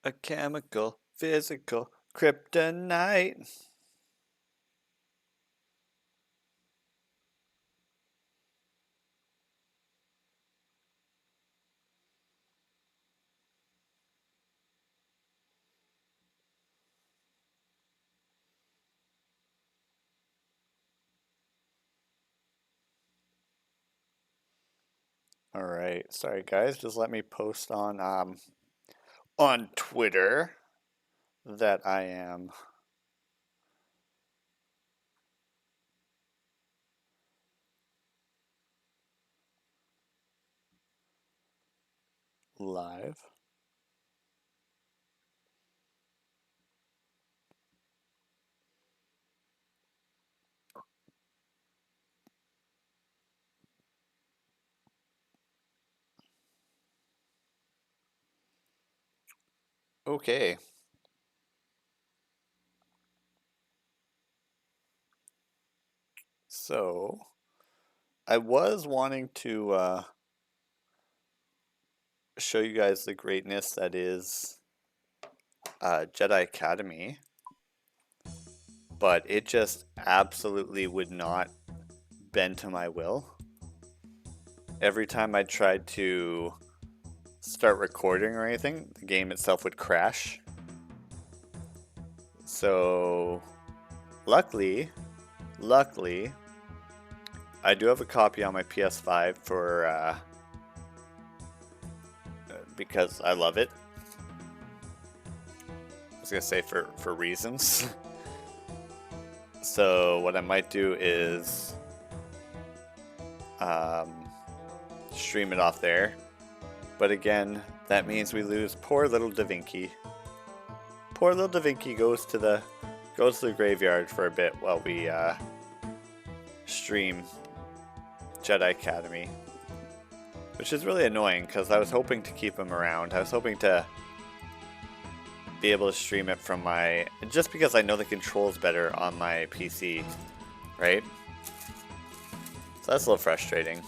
A chemical, physical, kryptonite. All right, sorry guys, just let me post on Twitter that I am live. Okay, so I was wanting to show you guys the greatness that is Jedi Academy, but it just absolutely would not bend to my will. Every time I tried to start recording or anything, the game itself would crash. So, luckily, I do have a copy on my PS5 for because I love it. I was gonna say for reasons. So what I might do is um, stream it off there. But again, that means we lose poor little Da Vinci. Poor little Da Vinci goes to the graveyard for a bit while we stream Jedi Academy, which is really annoying because I was hoping to keep him around. I was hoping to be able to stream it from my, just because I know the controls better on my PC, right? So that's a little frustrating.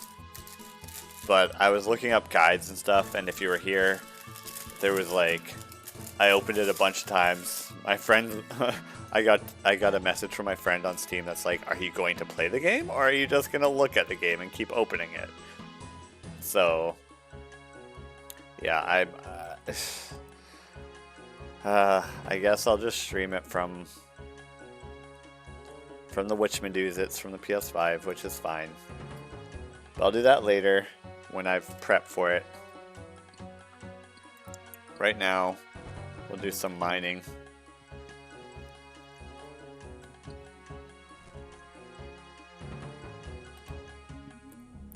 But I was looking up guides and stuff, and if you were here, there was like, I opened it a bunch of times. My friend, I got a message from my friend on Steam that's like, are you going to play the game, or are you just gonna look at the game and keep opening it? So, yeah, I guess I'll just stream it from the Witchmandoozits from the PS5, which is fine. But I'll do that later when I've prepped for it. Right now, we'll do some mining.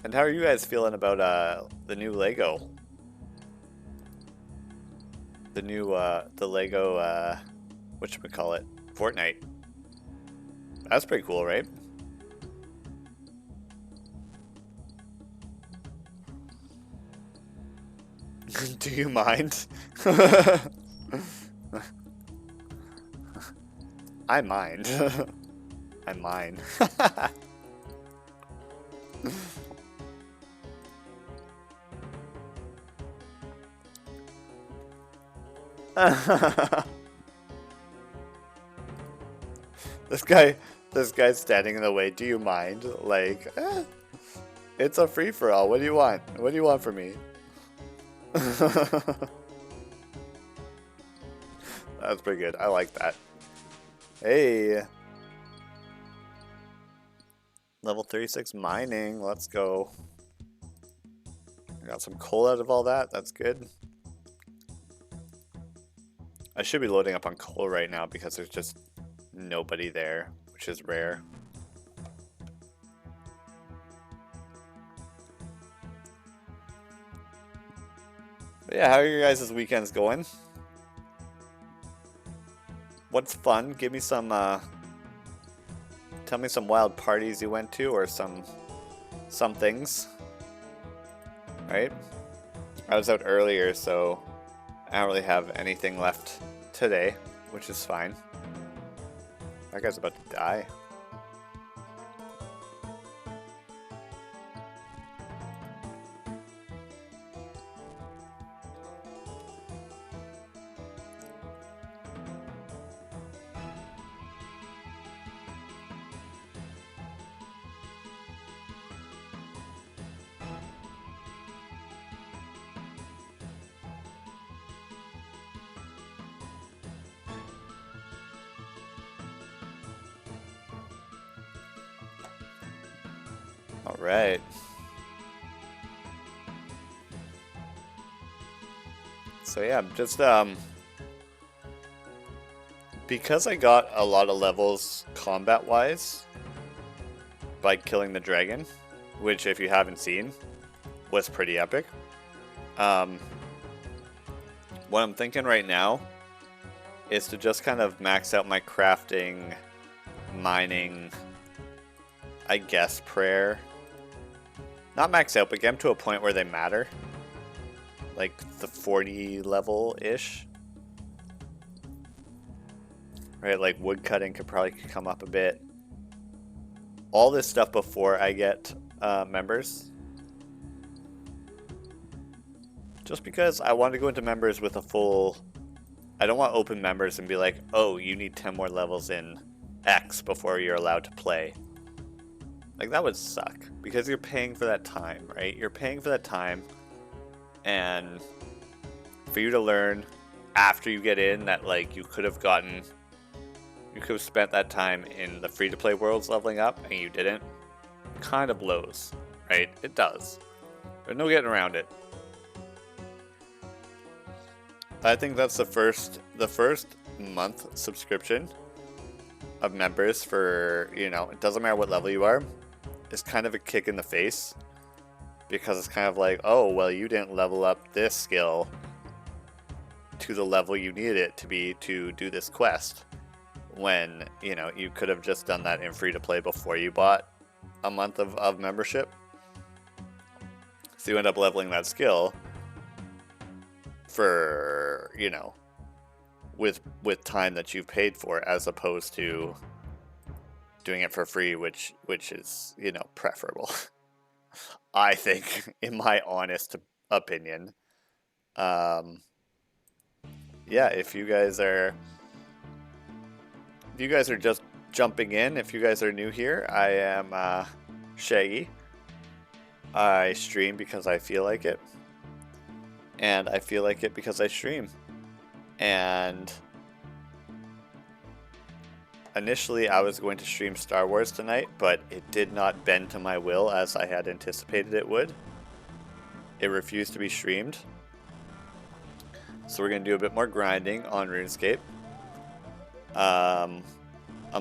And how are you guys feeling about the new Lego? The new the Lego whatchamacallit, Fortnite. That's pretty cool, right? Do you mind? I mind. I mind. This guy's standing in the way. Do you mind? Like, it's a free for all. What do you want? What do you want from me? That's pretty good. I like that. Hey, level 36 mining. Let's go. I got some coal out of all that. That's good. I should be loading up on coal right now because there's just nobody there, which is rare. But yeah, how are your guys' weekends going? What's fun? Give me some, tell me some wild parties you went to or some things, right? I was out earlier, so I don't really have anything left today, which is fine. That guy's about to die. All right. So yeah, just because I got a lot of levels combat-wise by killing the dragon, which if you haven't seen, was pretty epic. What I'm thinking right now is to just kind of max out my crafting, mining, I guess, prayer. Not max out, but get them to a point where they matter. Like the 40 level-ish. Right, like wood cutting could probably come up a bit. All this stuff before I get members. Just because I want to go into members with a full... I don't want to open members and be like, oh, you need 10 more levels in X before you're allowed to play. Like, that would suck. Because you're paying for that time, right? You're paying for that time. And for you to learn after you get in that, like, you could have gotten... You could have spent that time in the free-to-play worlds leveling up, and you didn't. Kind of blows, right? It does. There's no getting around it. I think that's the first month subscription of members for, you know, it doesn't matter what level you are. It's kind of a kick in the face. Because it's kind of like, oh, well, you didn't level up this skill to the level you needed it to be to do this quest. When, you know, you could have just done that in free-to-play before you bought a month of membership. So you end up leveling that skill for, you know, with time that you've paid for, as opposed to doing it for free, which is, you know, preferable. I think, in my honest opinion. Yeah, if you guys are just jumping in, if you guys are new here, I am Shaggy. I stream because I feel like it. And I feel like it because I stream. And initially I was going to stream Star Wars tonight, but it did not bend to my will as I had anticipated it would. It refused to be streamed. So we're going to do a bit more grinding on RuneScape. I'm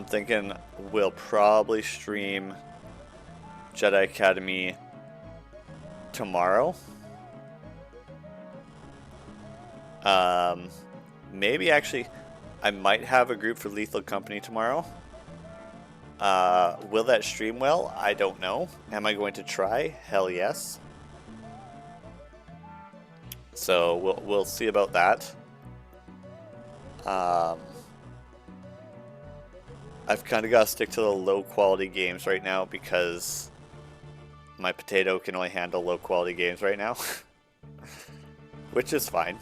thinking we'll probably stream Jedi Academy tomorrow. Maybe actually I might have a group for Lethal Company tomorrow. Will that stream well? I don't know. Am I going to try? Hell yes. So we'll see about that. I've kind of got to stick to the low quality games right now because my potato can only handle low quality games right now. Which is fine.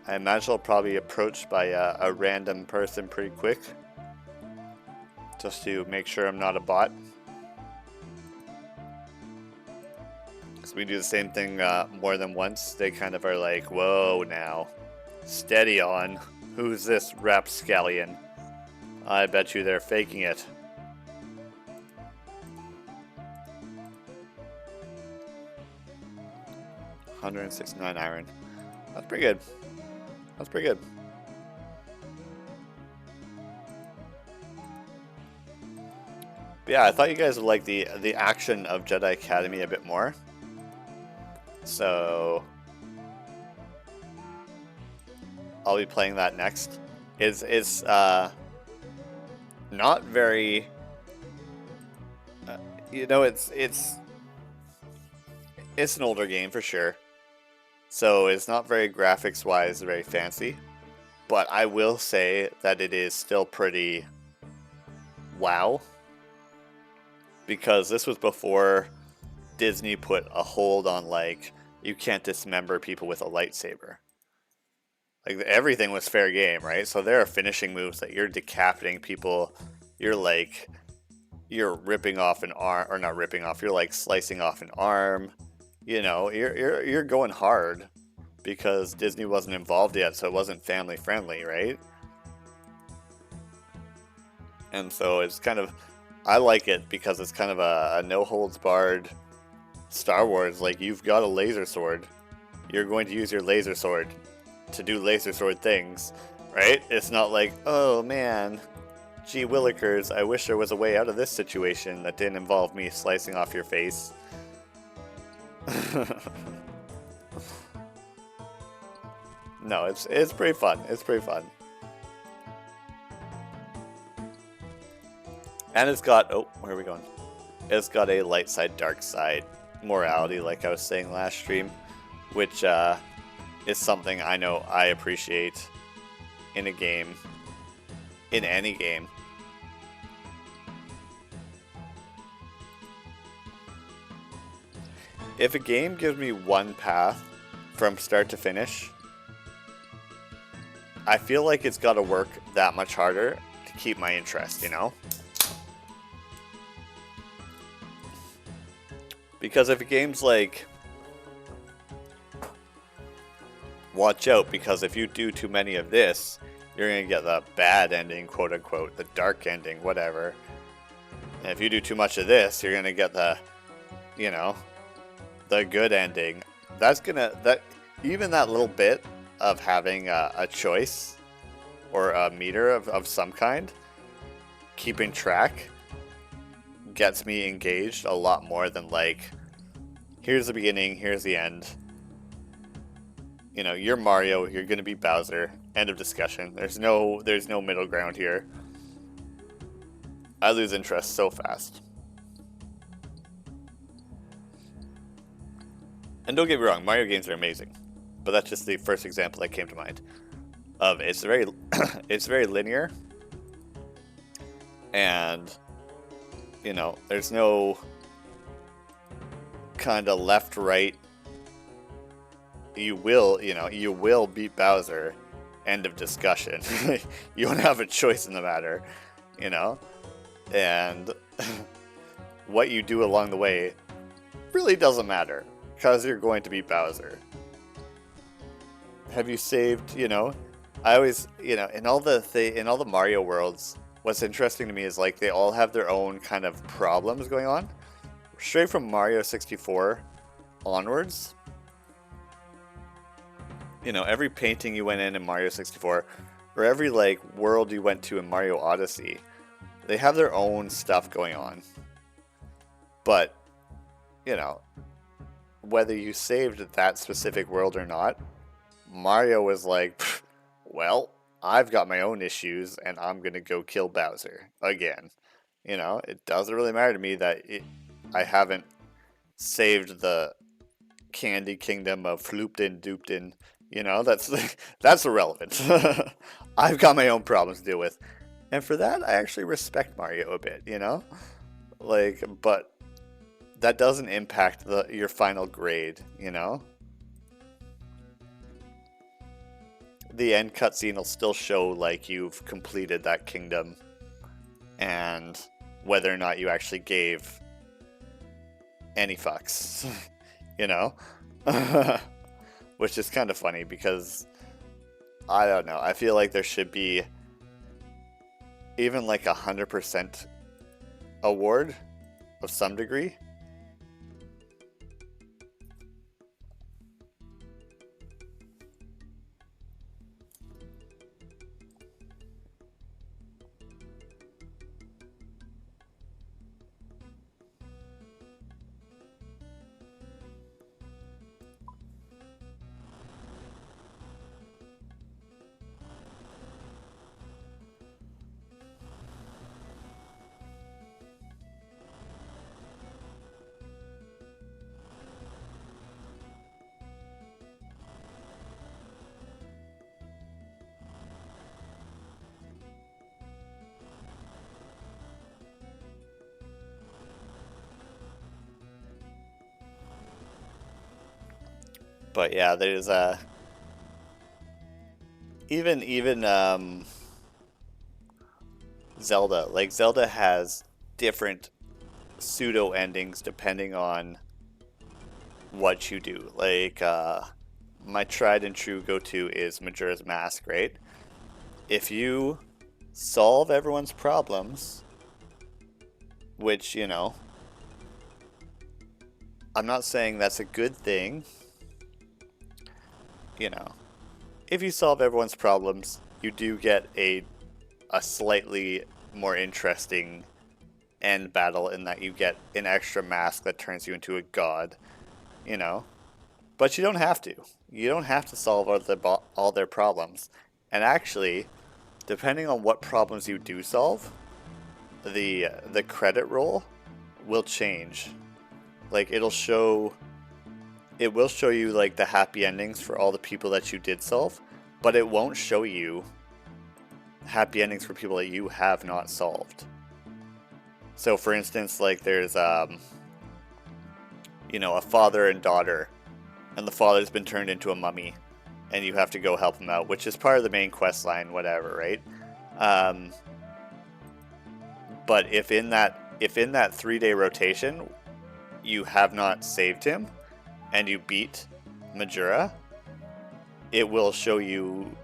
I imagine I'll probably be approached by a random person pretty quick. Just to make sure I'm not a bot. Because we do the same thing more than once. They kind of are like, whoa now. Steady on. Who's this rapscallion? I bet you they're faking it. $169 iron. That's pretty good. That's pretty good. But yeah, I thought you guys would like the action of Jedi Academy a bit more. So I'll be playing that next. It's not very you know, it's an older game for sure. So it's not very graphics wise very fancy, but I will say that it is still pretty WoW, because this was before Disney put a hold on, like, you can't dismember people with a lightsaber. Like, everything was fair game, right? So there are finishing moves that you're decapitating people. You're like, you're ripping off an arm, or not ripping off. You're like slicing off an arm. You know, you're going hard because Disney wasn't involved yet, so it wasn't family friendly, right? And so it's kind of, I like it because it's kind of a no holds barred Star Wars. Like, you've got a laser sword, you're going to use your laser sword to do laser sword things, right? It's not like, oh man, gee willikers, I wish there was a way out of this situation that didn't involve me slicing off your face. No, it's pretty fun. It's pretty fun. And it's got, oh, where are we going? It's got a light side, dark side morality, like I was saying last stream, which is something I know I appreciate in a game, in any game. If a game gives me one path from start to finish, I feel like it's got to work that much harder to keep my interest, you know? Because if a game's like, watch out, because if you do too many of this, you're going to get the bad ending, quote unquote, the dark ending, whatever. And if you do too much of this, you're going to get the, you know, the good ending. That's going to, that, even that little bit of having a choice or a meter of some kind, keeping track, gets me engaged a lot more than like, here's the beginning, here's the end. You know, you're Mario, you're gonna be Bowser. End of discussion. There's no middle ground here. I lose interest so fast. And don't get me wrong, Mario games are amazing, but that's just the first example that came to mind. Of it's very, it's very linear, and you know, there's no kind of left right. You will beat Bowser. End of discussion. You don't have a choice in the matter, you know, and what you do along the way really doesn't matter because you're going to beat Bowser. Have you saved? You know, I always, you know, in all the Mario worlds, what's interesting to me is like they all have their own kind of problems going on. Straight from Mario 64 onwards, you know, every painting you went in Mario 64, or every like world you went to in Mario Odyssey, they have their own stuff going on. But, you know, whether you saved that specific world or not, Mario was like, well, I've got my own issues and I'm gonna go kill Bowser again. You know, it doesn't really matter to me that I haven't saved the Candy Kingdom of Floopton Doopton. You know, that's irrelevant. I've got my own problems to deal with. And for that, I actually respect Mario a bit, you know? Like, but that doesn't impact your final grade, you know? The end cutscene will still show, like, you've completed that kingdom. And whether or not you actually gave any fucks, you know? Which is kind of funny because, I don't know, I feel like there should be even like 100% award of some degree. But yeah, there's even Zelda. Like Zelda has different pseudo endings depending on what you do. Like my tried and true go-to is Majora's Mask, right? If you solve everyone's problems, which, you know, I'm not saying that's a good thing, you know. If you solve everyone's problems, you do get a slightly more interesting end battle in that you get an extra mask that turns you into a god, you know. But you don't have to. You don't have to solve all their problems. And actually, depending on what problems you do solve, the credit roll will change. Like it will show you like the happy endings for all the people that you did solve, but it won't show you happy endings for people that you have not solved. So for instance, like there's you know, a father and daughter, and the father's been turned into a mummy, and you have to go help him out, which is part of the main quest line, whatever, right? But if in that 3-day rotation you have not saved him and you beat Majora, it will show you.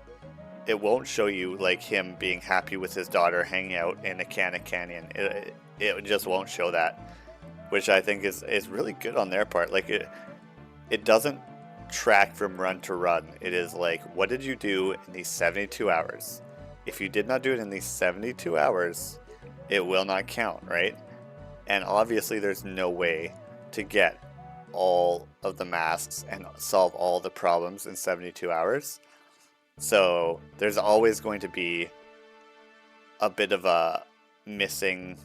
It won't show you like him being happy with his daughter hanging out in a canyon. It just won't show that, which I think is really good on their part. Like it doesn't track from run to run. It is like, what did you do in these 72 hours? If you did not do it in these 72 hours, it will not count, right? And obviously there's no way to get all of the masks and solve all the problems in 72 hours. So there's always going to be a bit of a missing,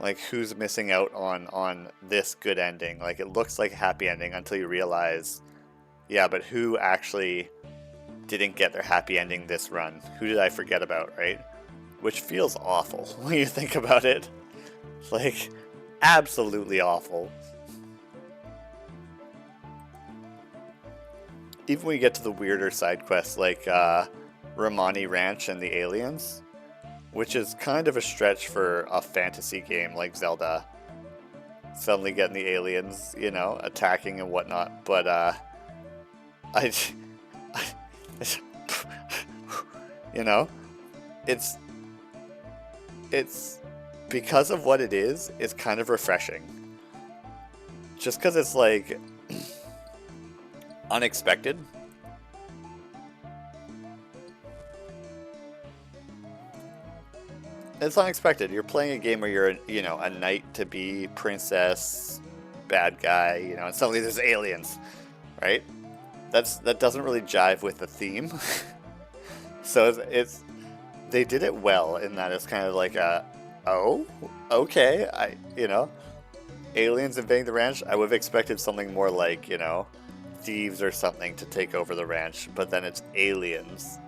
like who's missing out on this good ending. Like it looks like a happy ending until you realize, yeah, but who actually didn't get their happy ending this run? Who did I forget about, right? Which feels awful when you think about it. Like, absolutely awful. Even when you get to the weirder side quests like Romani Ranch and the aliens, which is kind of a stretch for a fantasy game like Zelda. Suddenly getting the aliens, you know, attacking and whatnot. But I you know, it's because of what it is, it's kind of refreshing. Just because it's like unexpected. It's unexpected. You're playing a game where you're, you know, a knight to be princess, bad guy, you know, and suddenly there's aliens, right? That doesn't really jive with the theme. So it's they did it well in that it's kind of like a, oh, okay, you know, aliens invading the ranch. I would have expected something more like, you know, thieves or something to take over the ranch, but then it's aliens.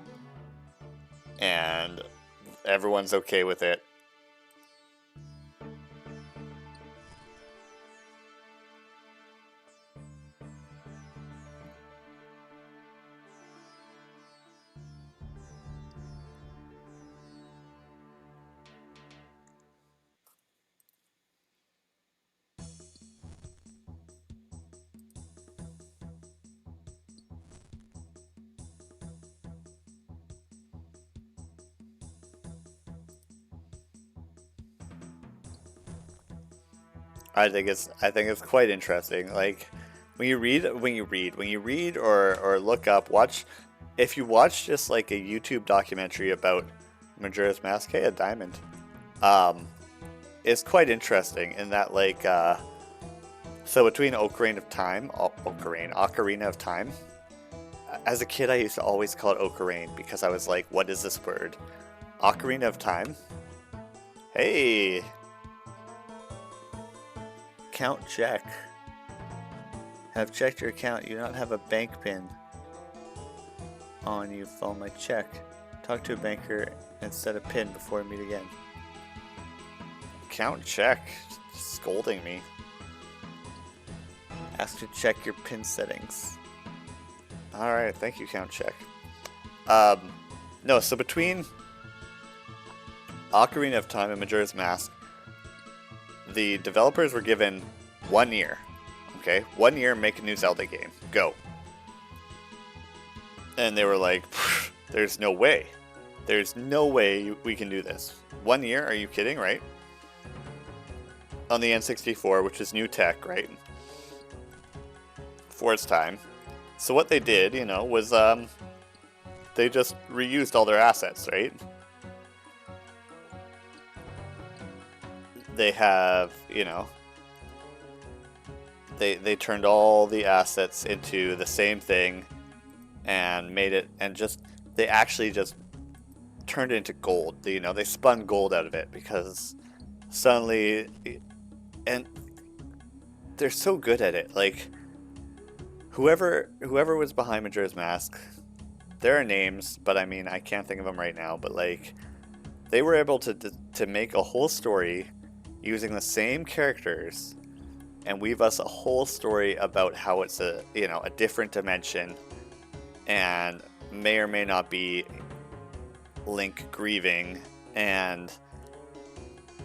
And everyone's okay with it. I think it's quite interesting. Like when you read or look up, watch, if you watch just like a YouTube documentary about Majora's Mask, hey, a diamond. It's quite interesting in that like so between Ocarina of Time. As a kid I used to always call it Ocarina because I was like, what is this word? Ocarina of Time. Hey, account check. Have checked your account. You do not have a bank pin on you. Follow my check. Talk to a banker and set a pin before we meet again. Account check. Scolding me. Ask to check your pin settings. Alright, thank you, Count Check. No, so between Ocarina of Time and Majora's Mask, the developers were given 1 year. Okay, 1 year, make a new Zelda game. Go. And they were like, there's no way. There's no way we can do this. 1 year? Are you kidding, right? On the N64, which is new tech, right? For its time. So what they did, you know, was they just reused all their assets, right? They have, you know, they turned all the assets into the same thing and made it, and just, they actually just turned it into gold. You know, they spun gold out of it because suddenly, and they're so good at it. Like, whoever was behind Majora's Mask, there are names, but I mean, I can't think of them right now, but like, they were able to make a whole story using the same characters and weave us a whole story about how it's a, you know, a different dimension and may or may not be Link grieving, and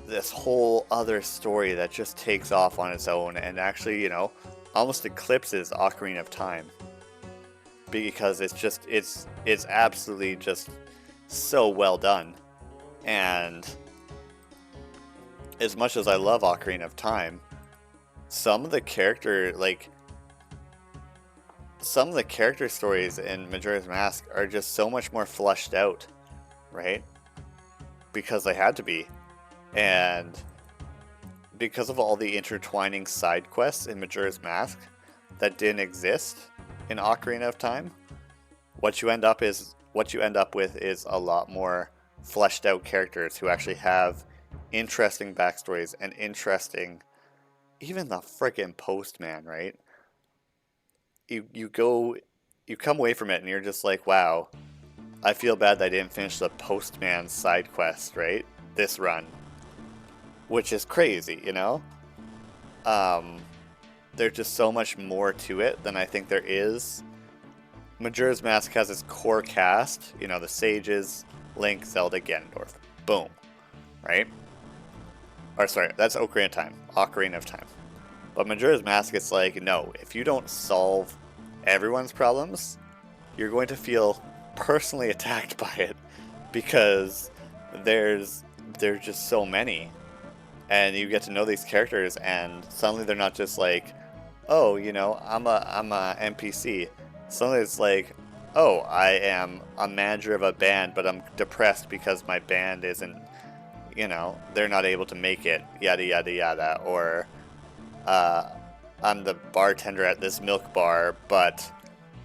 this whole other story that just takes off on its own and actually, you know, almost eclipses Ocarina of Time, because it's just, it's absolutely just so well done. And as much as I love Ocarina of Time, some of the character, like, some of the character stories in Majora's Mask are just so much more fleshed out, right? Because they had to be. And because of all the intertwining side quests in Majora's Mask that didn't exist in Ocarina of Time, what you end up with is a lot more fleshed out characters who actually have interesting backstories and interesting, even the freaking postman, right? You come away from it and you're just like, wow, I feel bad that I didn't finish the postman side quest, right? This run. Which is crazy, you know? There's just so much more to it than I think there is. Majora's Mask has its core cast, you know, the sages, Link, Zelda, Ganondorf. Boom. Right? Or sorry, that's Ocarina of Time. But Majora's Mask, it's like, no, if you don't solve everyone's problems, you're going to feel personally attacked by it, because there's just so many. And you get to know these characters, and suddenly they're not just like, oh, you know, I'm a NPC. Suddenly it's like, oh, I am a manager of a band, but I'm depressed because my band isn't, you know, they're not able to make it, yada yada yada. Or I'm the bartender at this milk bar, but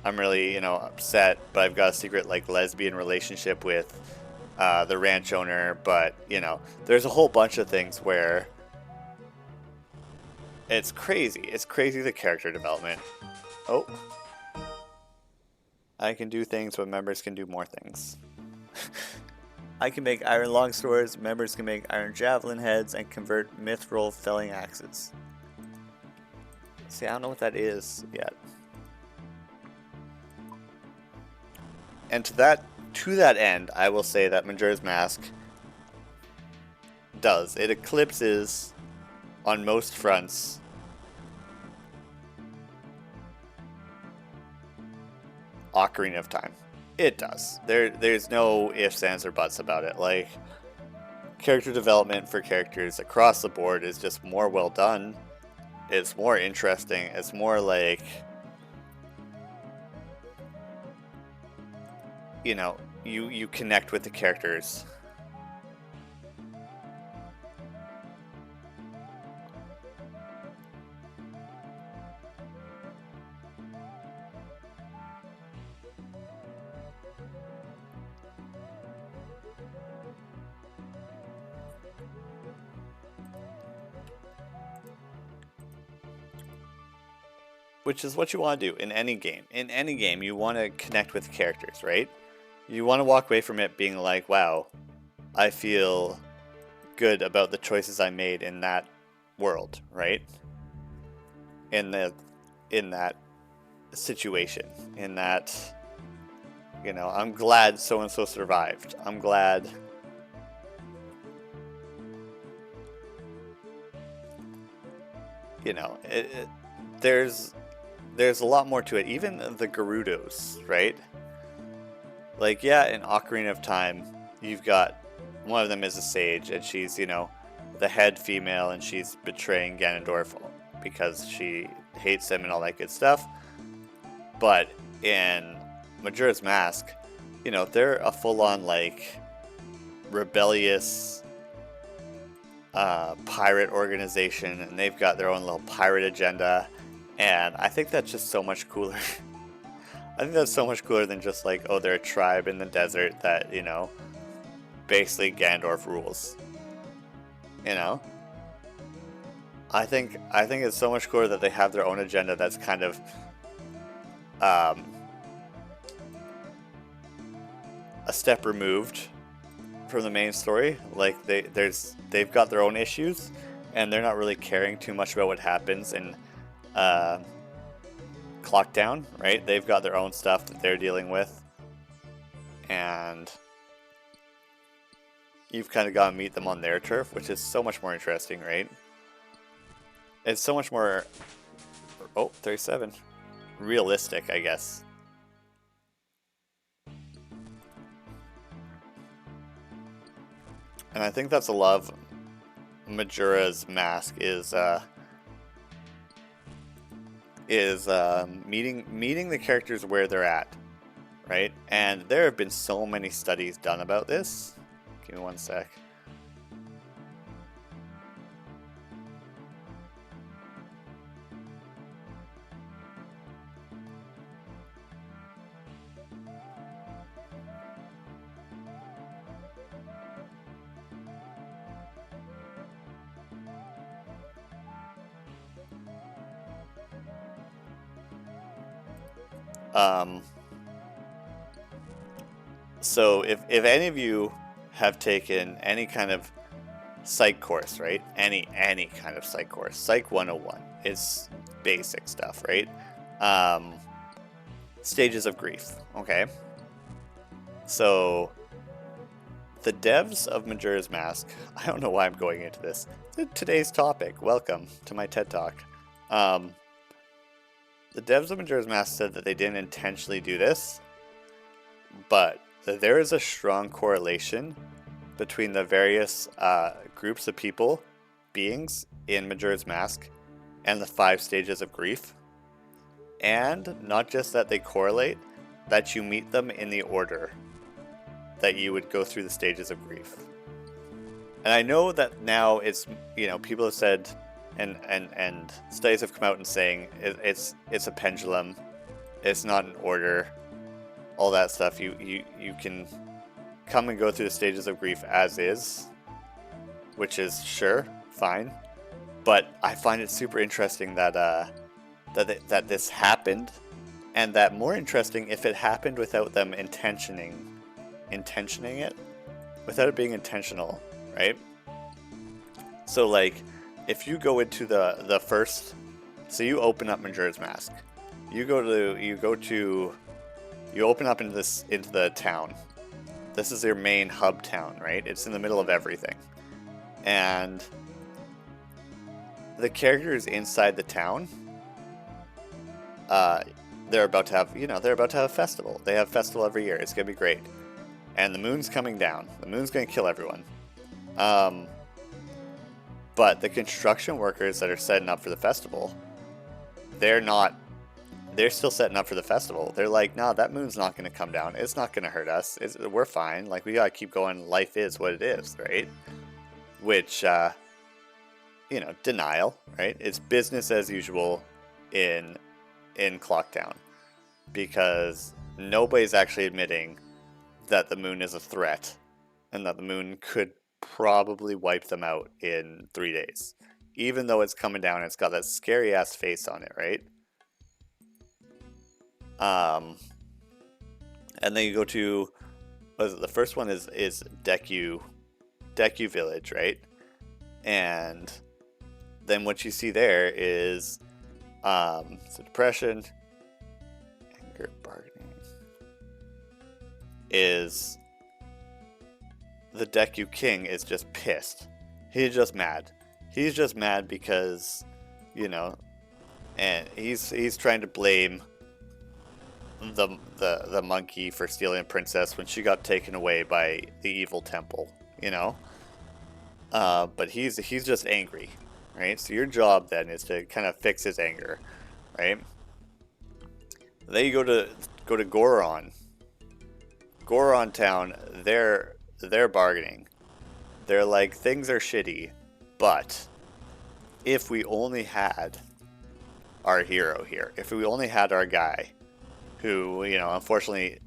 I'm really, you know, upset, but I've got a secret, like, lesbian relationship with the ranch owner. But, you know, there's a whole bunch of things where it's crazy. It's crazy, the character development. Oh. I can do things, but members can do more things. I can make iron longswords, members can make iron javelin heads, and convert mithril felling axes. See, I don't know what that is yet. And to that end, I will say that Majora's Mask does. It eclipses, on most fronts, Ocarina of Time. It does. There's no ifs, ands, or buts about it. Like, character development for characters across the board is just more well done. It's more interesting. It's more like, you know, you connect with the characters. Which is what you want to do in any game. In any game, you want to connect with characters, right? You want to walk away from it being like, wow, I feel good about the choices I made in that world, right? In in that situation, in that, you know, I'm glad so and so survived. I'm glad, you know, there's a lot more to it. Even the Gerudos, right? Like, yeah, in Ocarina of Time, you've got one of them is a sage, and she's, you know, the head female, and she's betraying Ganondorf because she hates him and all that good stuff. But in Majora's Mask, you know, they're a full-on, like, rebellious pirate organization, and they've got their own little pirate agenda, and I think that's just so much cooler. I think that's so much cooler than just like, oh, they're a tribe in the desert that, you know, basically Ganondorf rules. You know? I think it's so much cooler that they have their own agenda that's kind of a step removed from the main story. Like they've got their own issues, and they're not really caring too much about what happens in Clock Town, right? They've got their own stuff that they're dealing with, and you've kind of got to meet them on their turf, which is so much more interesting, right? It's so much more, 37, realistic, I guess. And I think that's a lot of Majora's Mask is meeting the characters where they're at, right? And there have been so many studies done about this. Give me one sec. So if any of you have taken any kind of psych course, right? Any kind of psych course, Psych 101, it's basic stuff, right? Stages of grief, okay? So the devs of Majora's Mask, I don't know why I'm going into this. Today's topic, welcome to my TED Talk. The devs of Majora's Mask said that they didn't intentionally do this, but there is a strong correlation between the various groups of people, beings in Majora's Mask, and the 5 stages of grief. And not just that they correlate, that you meet them in the order that you would go through the stages of grief. And I know that now it's, you know, people have said, and studies have come out and saying it's a pendulum, it's not an order, all that stuff. You can come and go through the stages of grief as is, which is sure fine, but I find it super interesting that that this happened, and that more interesting if it happened without them intentioning it, without it being intentional, right? So like, if you go into the first, so you open up Majora's Mask, you open up into the town. This is your main hub town, right? It's in the middle of everything, and the characters inside the town, they're about to have a festival. They have a festival every year. It's gonna be great, and the moon's coming down. The moon's gonna kill everyone. But the construction workers that are setting up for the festival, they're still setting up for the festival. They're like, nah, that moon's not going to come down. It's not going to hurt us. We're fine. Like, we got to keep going. Life is what it is, right? Which, you know, denial, right? It's business as usual in Clock Town, because nobody's actually admitting that the moon is a threat and that the moon could probably wipe them out in 3 days. Even though it's coming down, it's got that scary ass face on it, right? And then you go to, the first one is Deku Village, right? And then what you see there is So depression, anger, bargaining is the Deku King is just pissed. He's just mad. He's just mad because, you know, and he's trying to blame the monkey for stealing a princess when she got taken away by the evil temple, you know. But he's just angry, right? So your job then is to kind of fix his anger, right? Then you go to Goron. Goron Town, they're bargaining. They're like, things are shitty, but if we only had our hero here, if we only had our guy, who, you know, unfortunately,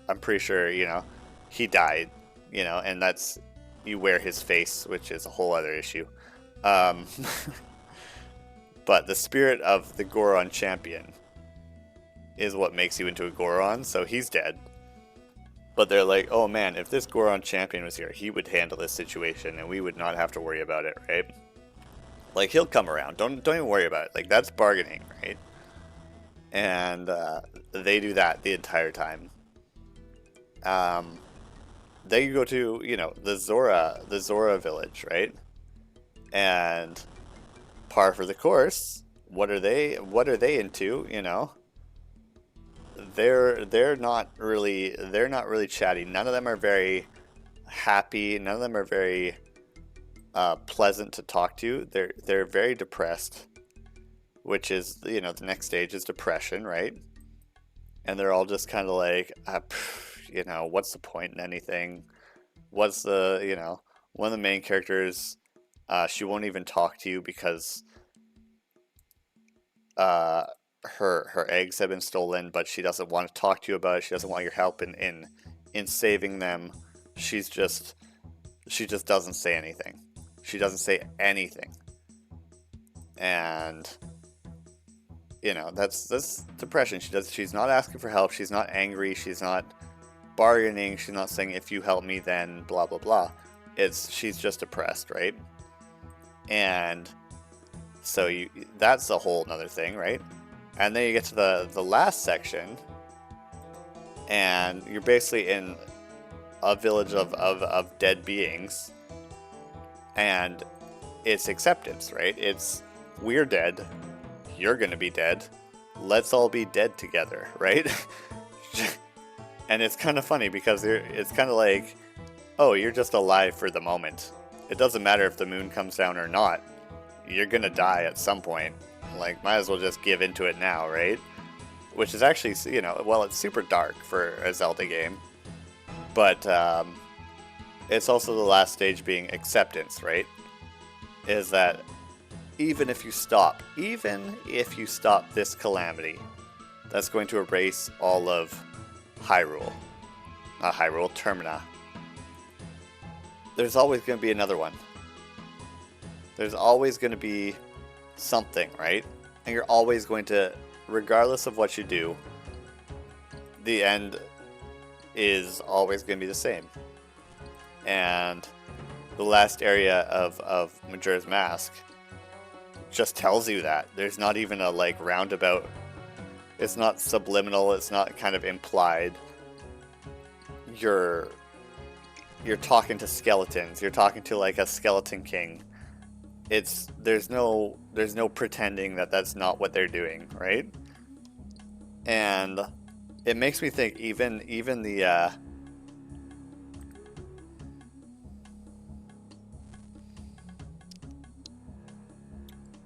I'm pretty sure, you know, he died, you know, and that's, you wear his face, which is a whole other issue. But the spirit of the Goron champion is what makes you into a Goron, so he's dead. But they're like, oh man, if this Goron champion was here, he would handle this situation and we would not have to worry about it, right? Like, he'll come around. Don't even worry about it. Like, that's bargaining, right? And they do that the entire time. Then you go to, you know, the Zora village, right? And par for the course. What are they into, you know? They're not really chatty. None of them are very happy. None of them are very pleasant to talk to. They're very depressed, which is, you know, the next stage is depression, right? And they're all just kind of like, you know, what's the point in anything? What's the, you know, one of the main characters, she won't even talk to you because her eggs have been stolen, but she doesn't want to talk to you about it. She doesn't want your help in saving them. She just doesn't say anything. She doesn't say anything. And you know, that's depression. She's not asking for help. She's not angry. She's not bargaining. She's not saying, if you help me, then blah blah blah. She's just depressed, right? And so that's a whole nother thing, right? And then you get to the last section, and you're basically in a village of dead beings, and it's acceptance, right? It's, we're dead, you're gonna be dead, let's all be dead together, right? And it's kind of funny because it's kind of like, oh, you're just alive for the moment. It doesn't matter if the moon comes down or not. You're gonna die at some point. Like, might as well just give into it now, right? Which is actually, you know, well, it's super dark for a Zelda game. But it's also the last stage being acceptance, right? Is that even if you stop this calamity, that's going to erase all of Hyrule. Not Hyrule, Termina. There's always going to be another one. There's always going to be something, right? And you're always going to, regardless of what you do, the end is always going to be the same. And the last area of Majora's Mask just tells you that. There's not even a, like, roundabout. It's not subliminal. It's not kind of implied. You're talking to skeletons. You're talking to, like, a skeleton king. There's no pretending that that's not what they're doing, right? And it makes me think even the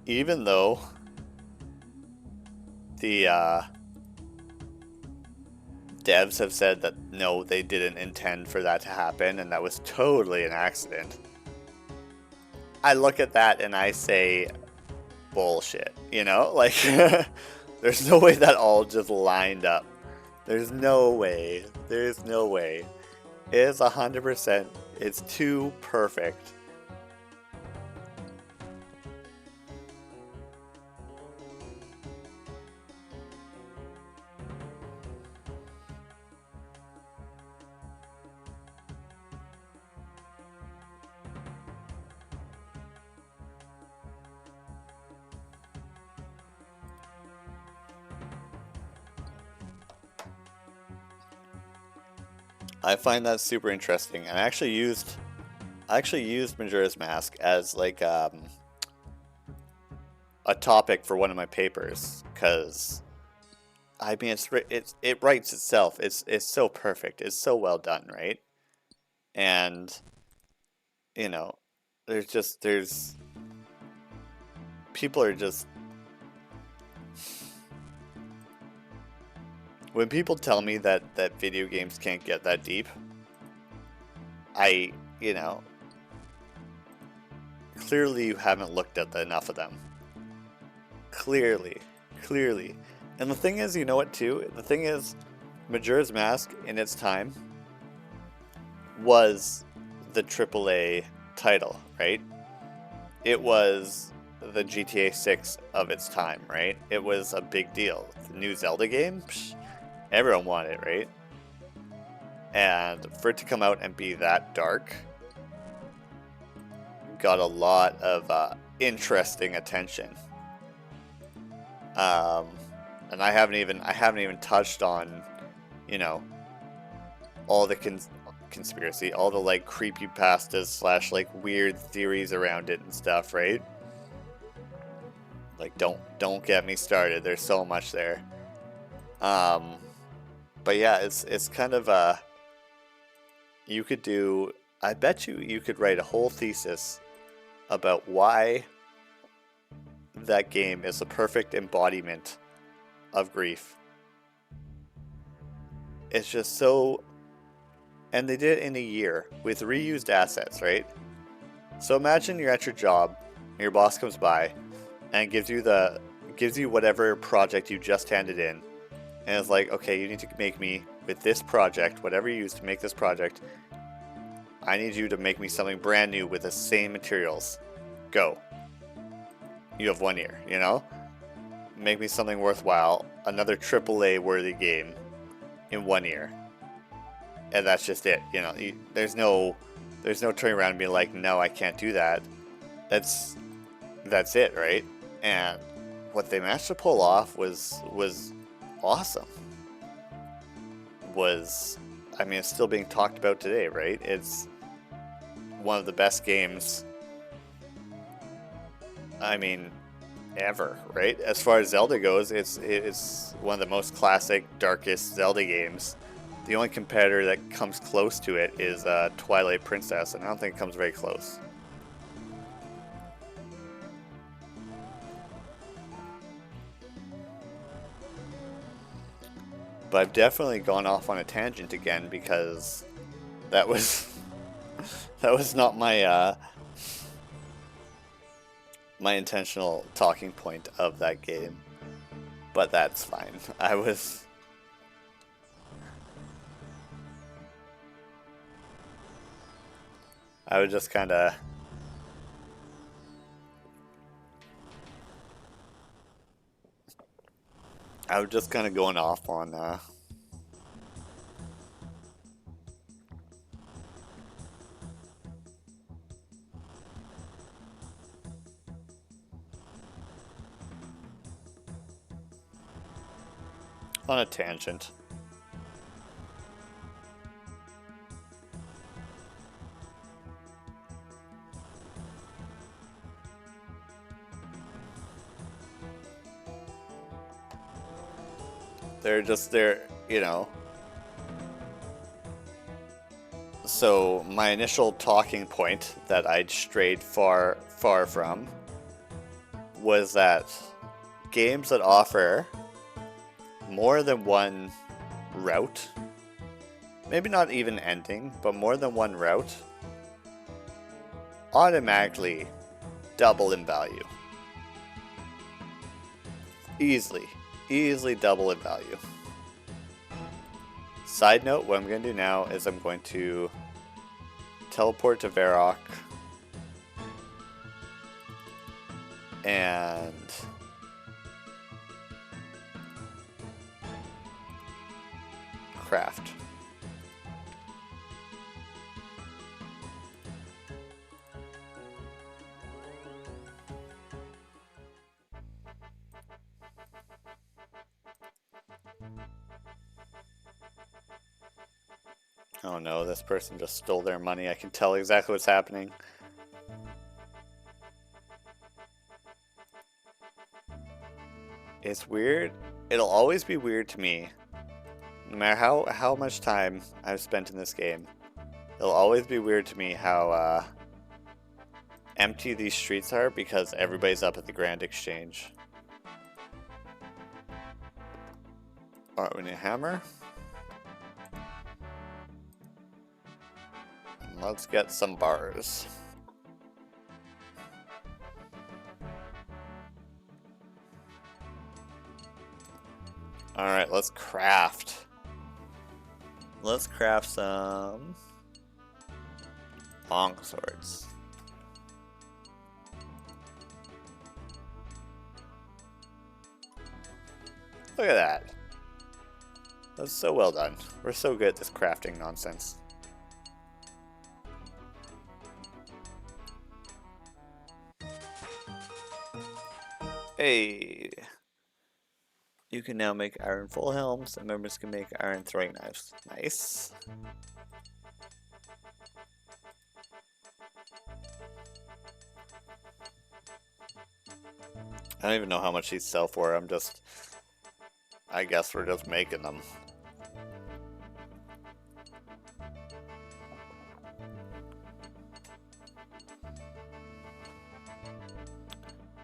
even though the devs have said that no, they didn't intend for that to happen and that was totally an accident, I look at that and I say, bullshit, you know? Like, there's no way that all just lined up. There's no way. There's no way. It is 100%. It's too perfect. I find that super interesting, and I actually used Majora's Mask as like a topic for one of my papers, because I mean it writes itself. It's so perfect. It's so well done, right? And you know, there's people are just when people tell me that video games can't get that deep, I you know clearly you haven't looked at enough of them. Clearly, clearly. And the thing is, you know what too? The thing is, Majora's Mask in its time was the AAA title, right? It was the GTA 6 of its time, right? It was a big deal. The new Zelda game, psh, everyone wanted it, right? And for it to come out and be that dark, got a lot of interesting attention. And I haven't even touched on, you know, all the conspiracy, all the like creepypastas slash like weird theories around it and stuff, right? Like don't get me started. There's so much there. But yeah, it's kind of you could do. I bet you could write a whole thesis about why that game is a perfect embodiment of grief. It's just so, and they did it in a year with reused assets, right? So imagine you're at your job, and your boss comes by, and gives you whatever project you just handed in, and it's like, okay, you need to make me with this project, whatever you use to make this project. I need you to make me something brand new with the same materials. Go. You have 1 year, you know? Make me something worthwhile, another AAA worthy game in 1 year. And that's just it, you know? There's no turning around and being like, no, I can't do that. That's it, right? And what they managed to pull off was awesome. I mean, it's still being talked about today, right? It's one of the best games, I mean, ever, right? As far as Zelda goes, it's one of the most classic, darkest Zelda games. The only competitor that comes close to it is Twilight Princess, and I don't think it comes very close. But I've definitely gone off on a tangent again because that was that was not my my intentional talking point of that game. But that's fine. I was just kind of going off on a tangent. They're, you know. So my initial talking point that I'd strayed far from was that games that offer more than one route, maybe not even ending, but more than one route, automatically double in value. Easily double in value. Side note, what I'm going to do now is I'm going to teleport to Varrock and craft. Oh no, this person just stole their money. I can tell exactly what's happening. It's weird. It'll always be weird to me. No matter how much time I've spent in this game. It'll always be weird to me how empty these streets are because everybody's up at the Grand Exchange. Alright, we need a hammer. And let's get some bars. Alright, let's craft. Let's craft some long swords. Look at that. That's so well done. We're so good at this crafting nonsense. Hey! You can now make iron full helms, and members can make iron throwing knives. Nice. I don't even know how much these sell for. I guess we're just making them.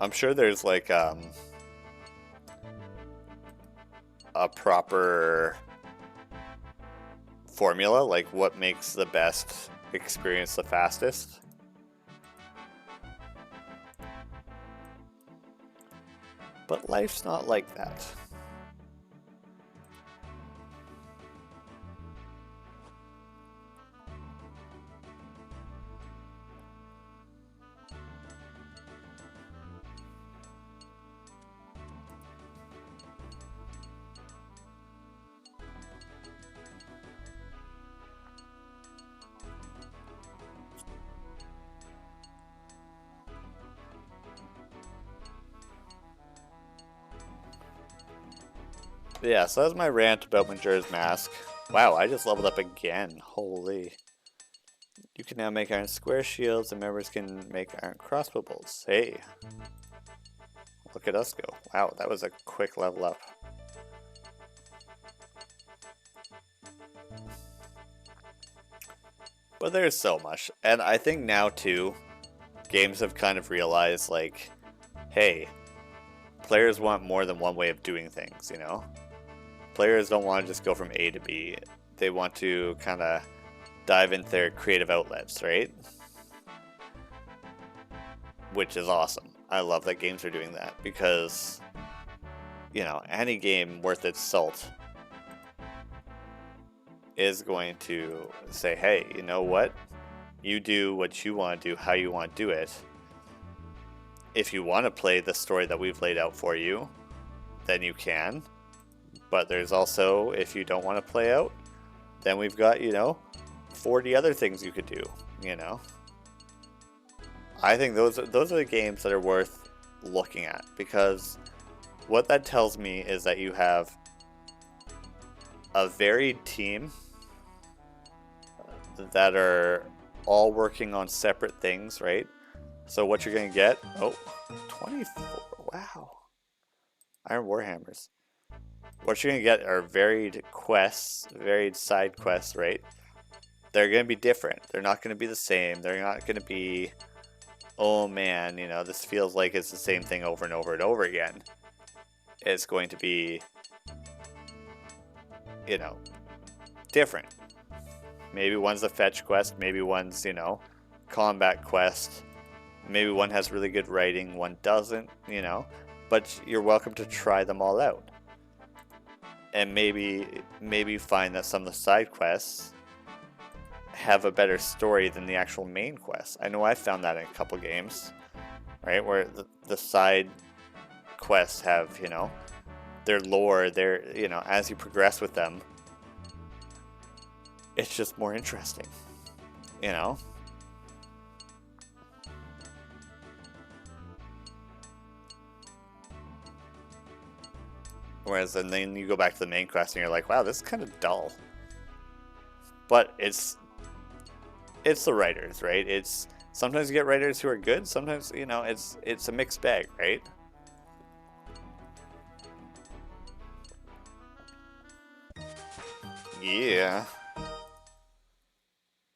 I'm sure there's like a proper formula, like what makes the best experience the fastest. But life's not like that. Yeah, so that's my rant about Majora's Mask. Wow, I just leveled up again. Holy. You can now make iron square shields, and members can make iron crossbow bolts. Hey. Look at us go. Wow, that was a quick level up. But there's so much. And I think now, too, games have kind of realized, like, hey, players want more than one way of doing things, you know? Players don't want to just go from A to B. They want to kind of dive into their creative outlets, right? Which is awesome. I love that games are doing that because, you know, any game worth its salt is going to say, hey, you know what? You do what you want to do, how you want to do it. If you want to play the story that we've laid out for you, then you can. But there's also, if you don't want to play out, then we've got, you know, 40 other things you could do, you know? I think those are the games that are worth looking at, because what that tells me is that you have a varied team that are all working on separate things, right? So what you're going to get, 24, wow. Iron Warhammers. What you're going to get are varied quests, varied side quests, right? They're going to be different. They're not going to be the same. They're not going to be, oh man, you know, this feels like it's the same thing over and over and over again. It's going to be, you know, different. Maybe one's a fetch quest, maybe one's, you know, combat quest. Maybe one has really good writing, one doesn't, you know. But you're welcome to try them all out. And maybe find that some of the side quests have a better story than the actual main quest. I know I found that in a couple games, right? Where the side quests have, you know, their lore, their, you know, as you progress with them, it's just more interesting, you know? Whereas, and then you go back to the main quest and you're like, wow, this is kind of dull. but it's the writers, right? It's sometimes you get writers who are good, sometimes, you know, it's a mixed bag, right? Yeah.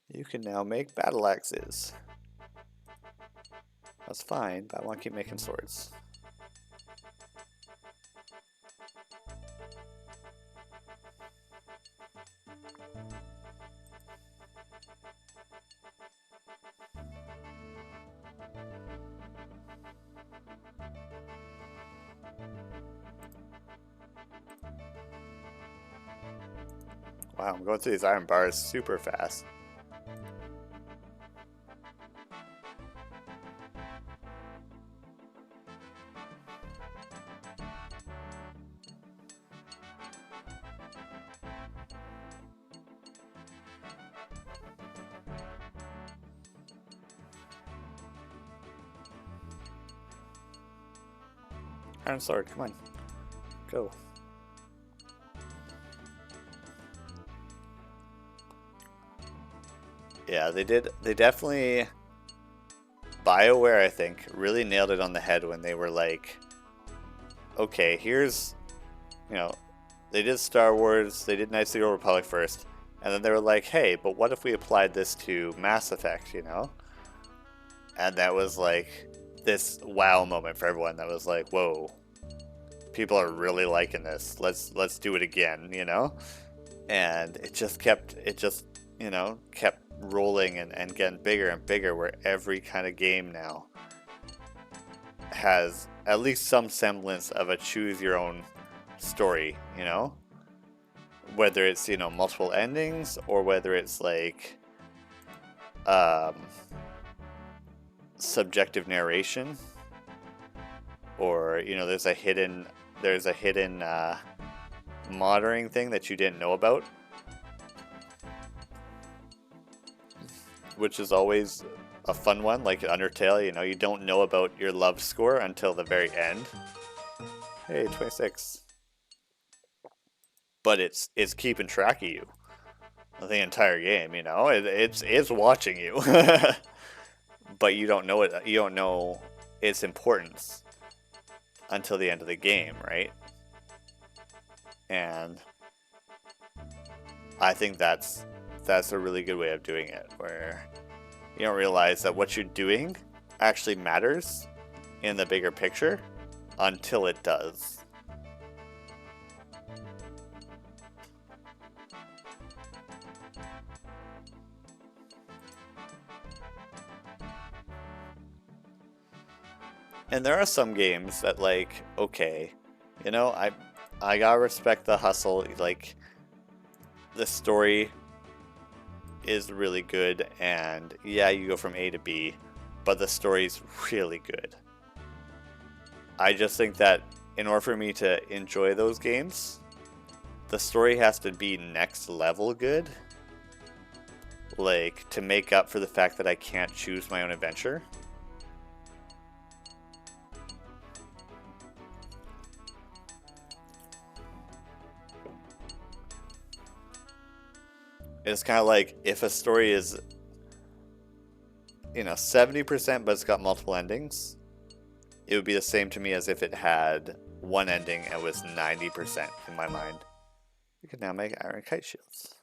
You can now make battle axes. That's fine, but I want to keep making swords. Wow, I'm going through these iron bars super fast. Iron sword, come on. Go. Yeah, they definitely, BioWare, I think, really nailed it on the head when they were like, okay, here's, you know, they did Star Wars, they did Knights of the Old Republic first, and then they were like, hey, but what if we applied this to Mass Effect, you know? And that was like this wow moment for everyone that was like, whoa, people are really liking this. Let's do it again, you know? And it just kept, you know, kept rolling and getting bigger and bigger, where every kind of game now has at least some semblance of a choose your own story, you know? Whether it's, you know, multiple endings, or whether it's like subjective narration, or, you know, there's a hidden modding thing that you didn't know about, which is always a fun one, like Undertale. You know, you don't know about your love score until the very end. Hey, 26. But it's keeping track of you the entire game, you know? It's watching you. But you don't know it. You don't know its importance until the end of the game, right? And I think that's a really good way of doing it, where you don't realize that what you're doing actually matters in the bigger picture until it does. And there are some games that, like, okay, you know, I gotta respect the hustle. Like, the story is really good, and yeah, you go from A to B, but the story's really good. I just think that in order for me to enjoy those games, the story has to be next level good, like, to make up for the fact that I can't choose my own adventure. It's kind of like, if a story is, you know, 70%, but it's got multiple endings, it would be the same to me as if it had one ending and was 90% in my mind. You can now make iron kite shields.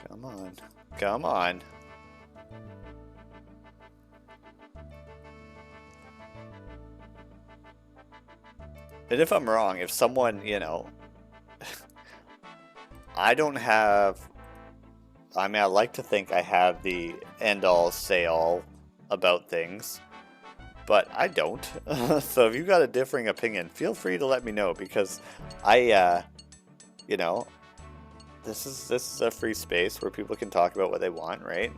Come on. Come on. And if I'm wrong, if someone, you know, I don't have, I mean, I like to think I have the end-all, say-all about things, but I don't. So if you've got a differing opinion, feel free to let me know, because I, you know, this is a free space where people can talk about what they want, right?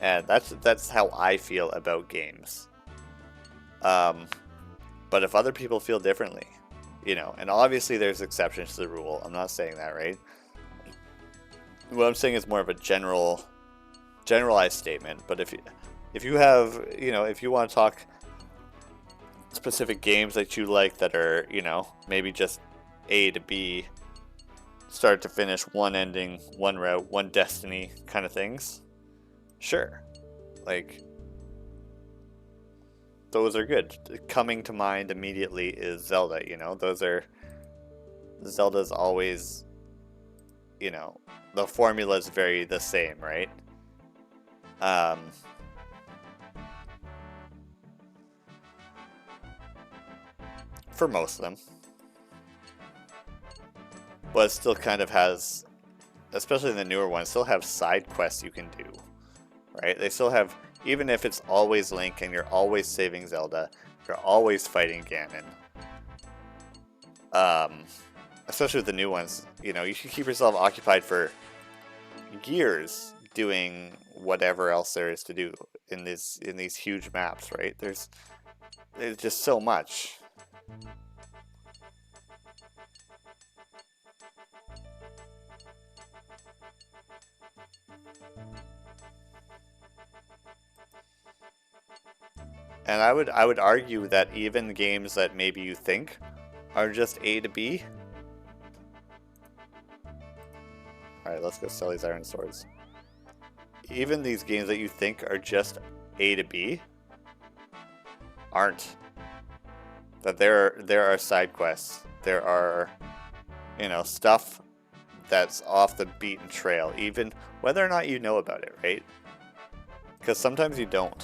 And that's how I feel about games. But if other people feel differently, You know, and obviously there's exceptions to the rule. I'm not saying that, right? What I'm saying is more of a generalized statement. But if you have, you know, if you want to talk specific games that you like that are, you know, maybe just A to B, start to finish, one ending, one route, one destiny kind of things, sure. Like, those are good. Coming to mind immediately is Zelda, you know? Zelda's always, you know, the formula is very the same, right? For most of them. But it still kind of has, especially in the newer ones, still have side quests you can do, right? They still have, even if it's always Link and you're always saving Zelda, you're always fighting Ganon. Especially with the new ones, you know, you can keep yourself occupied for years doing whatever else there is to do in these huge maps, right? There's just so much. And I would argue that even games that maybe you think are just A to B. Alright, let's go sell these iron swords. Even these games that you think are just A to B aren't. That there are side quests. There are, you know, stuff that's off the beaten trail, even whether or not you know about it, right? Because sometimes you don't.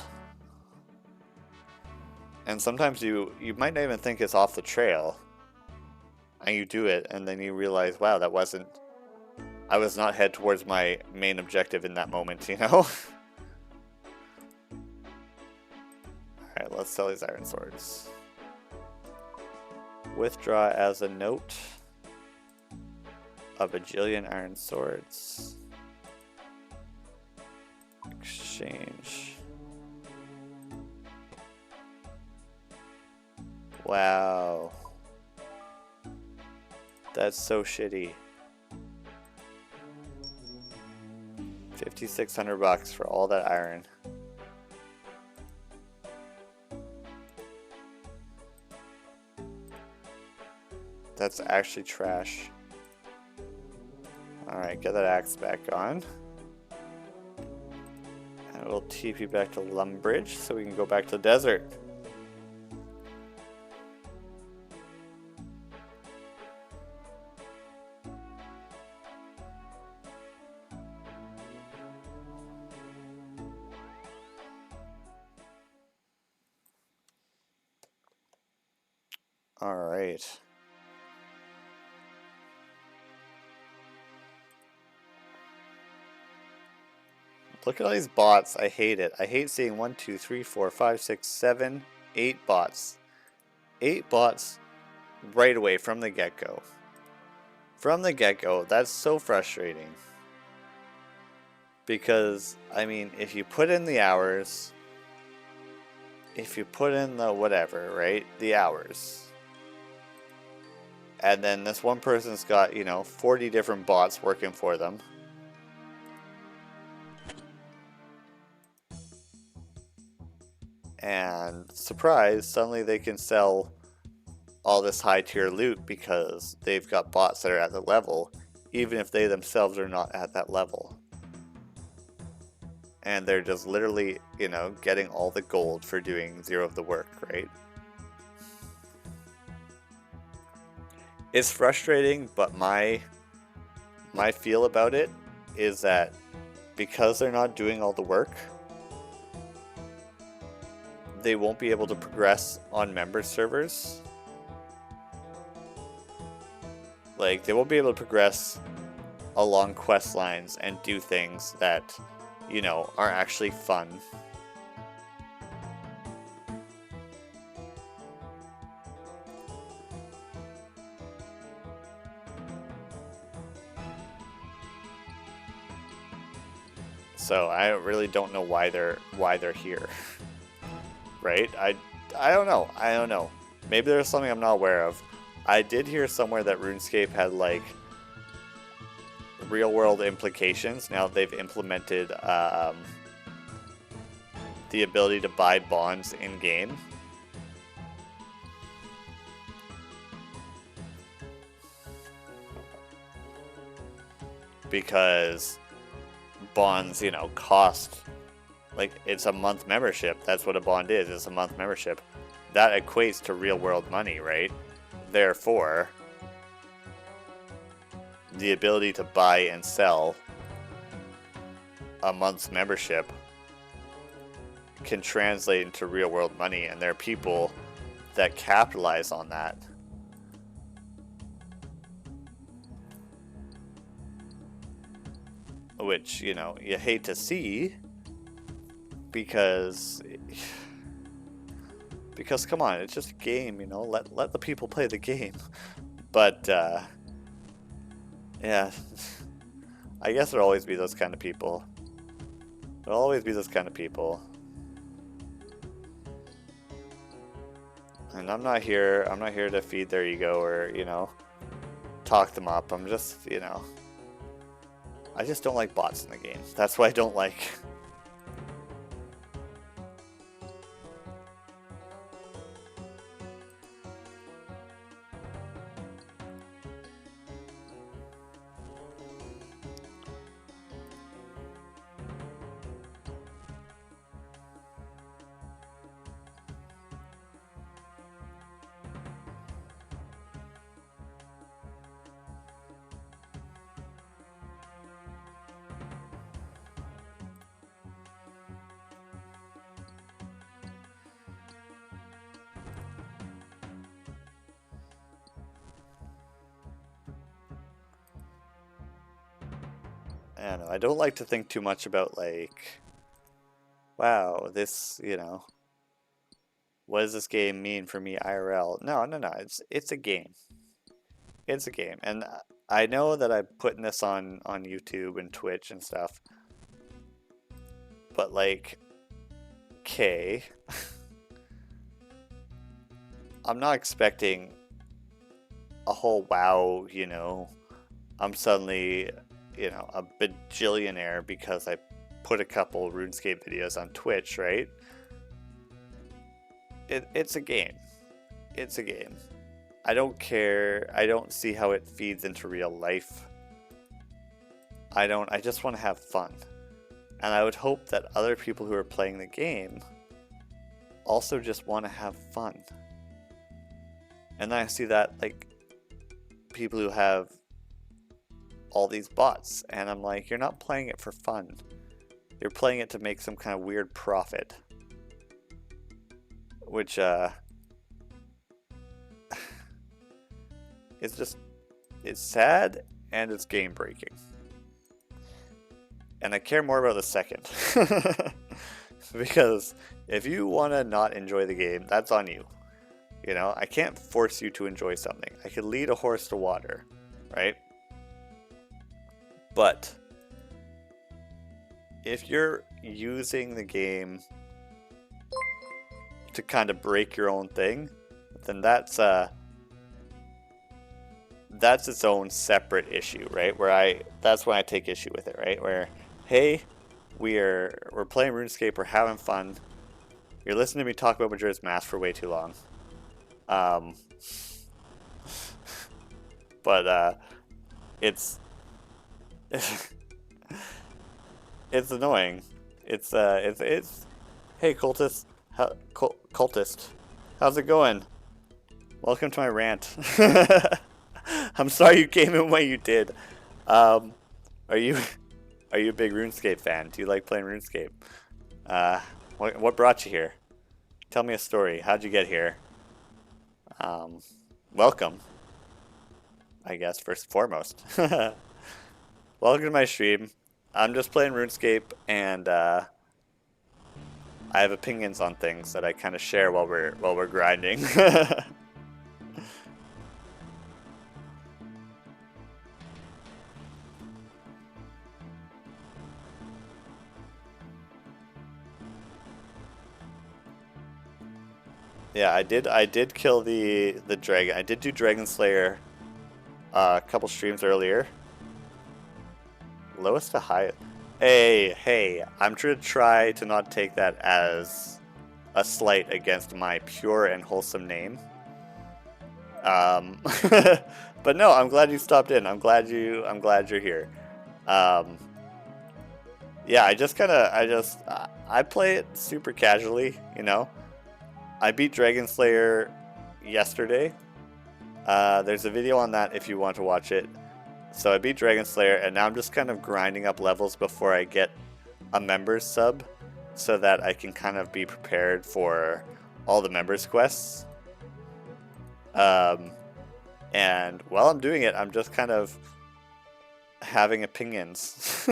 And sometimes you might not even think it's off the trail, and you do it, and then you realize, wow, that wasn't... I was not head towards my main objective in that moment, you know? Alright, let's sell these iron swords. Withdraw as a note. A bajillion iron swords. Exchange. Wow. That's so shitty. 5,600 bucks for all that iron. That's actually trash. Alright, get that axe back on. And we'll TP back to Lumbridge so we can go back to the desert. Alright. Look at all these bots. I hate it. I hate seeing 1, 2, 3, 4, 5, 6, 7, 8 bots. 8 bots right away from the get-go. From the get-go, that's so frustrating. Because, I mean, if you put in the hours, if you put in the whatever, right? The hours. And then this one person's got, you know, 40 different bots working for them. And surprise, suddenly they can sell all this high tier loot because they've got bots that are at the level, even if they themselves are not at that level. And they're just literally, you know, getting all the gold for doing zero of the work, right? It's frustrating, but my feel about it is that because they're not doing all the work, they won't be able to progress on member servers. Like, they won't be able to progress along quest lines and do things that, you know, are actually fun. So I really don't know why they're here. Right? I don't know. Maybe there's something I'm not aware of. I did hear somewhere that RuneScape had like real world implications now that they've implemented the ability to buy bonds in game. Because bonds, you know, cost, like, it's a month membership. That's what a bond is. It's a month membership. That equates to real world money, right? Therefore, the ability to buy and sell a month's membership can translate into real world money, and there are people that capitalize on that. Which, you know, you hate to see, because come on, it's just a game, you know, let the people play the game. But yeah, I guess there'll always be those kind of people. There'll always be those kind of people. And I'm not here to feed their ego or, you know, talk them up. I'm just, you know, I just don't like bots in the game. That's what I don't like. I don't know. I don't like to think too much about, like, wow, this, you know, what does this game mean for me IRL? No. It's a game. It's a game. And I know that I'm putting this on YouTube and Twitch and stuff. But, like, okay. I'm not expecting a whole wow, you know, I'm suddenly, you know, a bajillionaire because I put a couple RuneScape videos on Twitch, right? It's a game. It's a game. I don't care. I don't see how it feeds into real life. I just want to have fun. And I would hope that other people who are playing the game also just want to have fun. And then I see that, like, people who have all these bots, and I'm like, you're not playing it for fun. You're playing it to make some kind of weird profit. Which, it's just, it's sad and it's game breaking. And I care more about the second. Because if you want to not enjoy the game, that's on you. You know, I can't force you to enjoy something. I could lead a horse to water, right? But if you're using the game to kind of break your own thing, then that's its own separate issue, right? That's when I take issue with it, right? Where, hey, we're playing RuneScape, we're having fun. You're listening to me talk about Majora's Mask for way too long. But it's it's annoying. It's hey, cultist, cultist, how's it going? Welcome to my rant. I'm sorry you came in when you did. Are you a big RuneScape fan? Do you like playing RuneScape? What brought you here? Tell me a story. How'd you get here? Welcome, I guess, first and foremost. Welcome to my stream. I'm just playing RuneScape, and I have opinions on things that I kind of share while we're grinding. Yeah, I did kill the dragon. I did do Dragon Slayer a couple streams earlier. Lowest to highest. Hey, I'm trying to try to not take that as a slight against my pure and wholesome name. But no, I'm glad you stopped in. I'm glad you're here. Yeah, I play it super casually, you know. I beat Dragon Slayer yesterday. There's a video on that if you want to watch it. So I beat Dragon Slayer, and now I'm just kind of grinding up levels before I get a members sub, so that I can kind of be prepared for all the members quests. And while I'm doing it, I'm just kind of having opinions.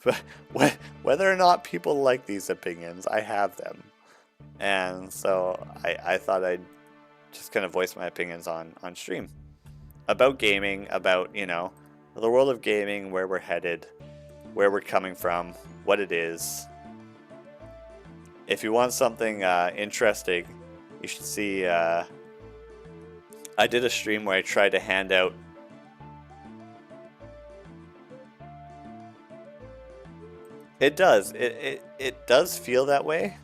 But whether or not people like these opinions, I have them. And so I thought I'd just kind of voice my opinions on stream. About gaming, about, you know, the world of gaming, where we're headed, where we're coming from, what it is. If you want something interesting, you should see... I did a stream where I tried to hand out... It does. It does feel that way.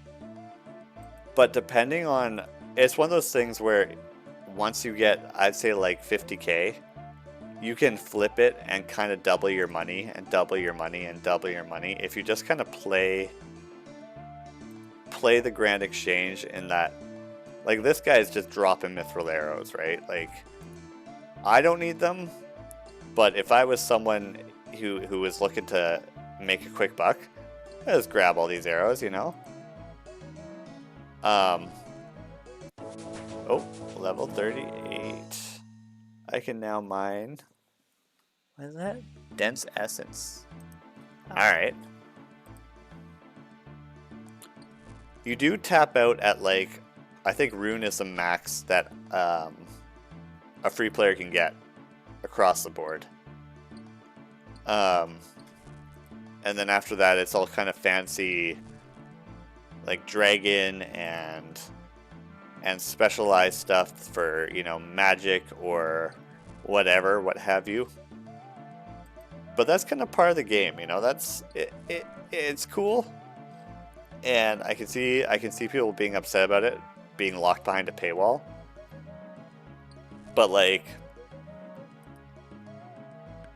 But depending on... It's one of those things where once you get, I'd say like 50k, you can flip it and kind of double your money and double your money and double your money. If you just kind of play the Grand Exchange in that... Like, this guy's just dropping mithril arrows, right? Like, I don't need them, but if I was someone who was looking to make a quick buck, I just grab all these arrows, you know? Oh, level 38. I can now mine... What is that? Dense Essence. Alright. You do tap out at, like... I think Rune is the max that a free player can get across the board. And then after that, it's all kind of fancy, like dragon and specialized stuff for, you know, magic or whatever, what have you. But that's kind of part of the game, you know. That's it's cool, and I can see people being upset about it being locked behind a paywall. But like,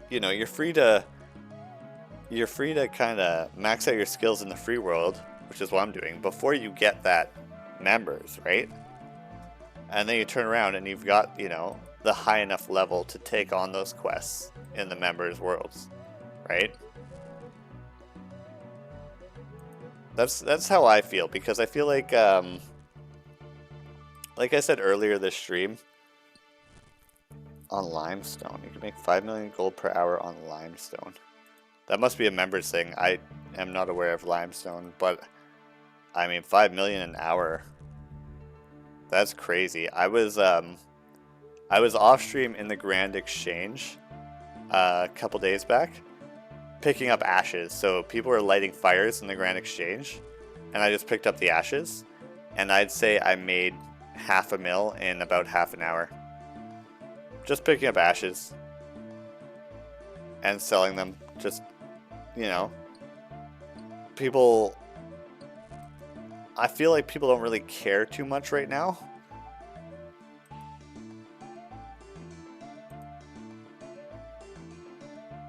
you know, you're free to kind of max out your skills in the free world, which is what I'm doing, before you get that members, right? And then you turn around and you've got, you know, the high enough level to take on those quests in the members worlds, right? That's how I feel, because I feel like I said earlier this stream, on Limestone, you can make 5 million gold per hour on Limestone. That must be a members thing. I am not aware of Limestone, but I mean 5 million an hour. That's crazy. I was off stream in the Grand Exchange a couple days back, picking up ashes. So people were lighting fires in the Grand Exchange, and I just picked up the ashes, and I'd say I made $500,000 in about half an hour. Just picking up ashes and selling them. Just, you know, people... I feel like people don't really care too much right now.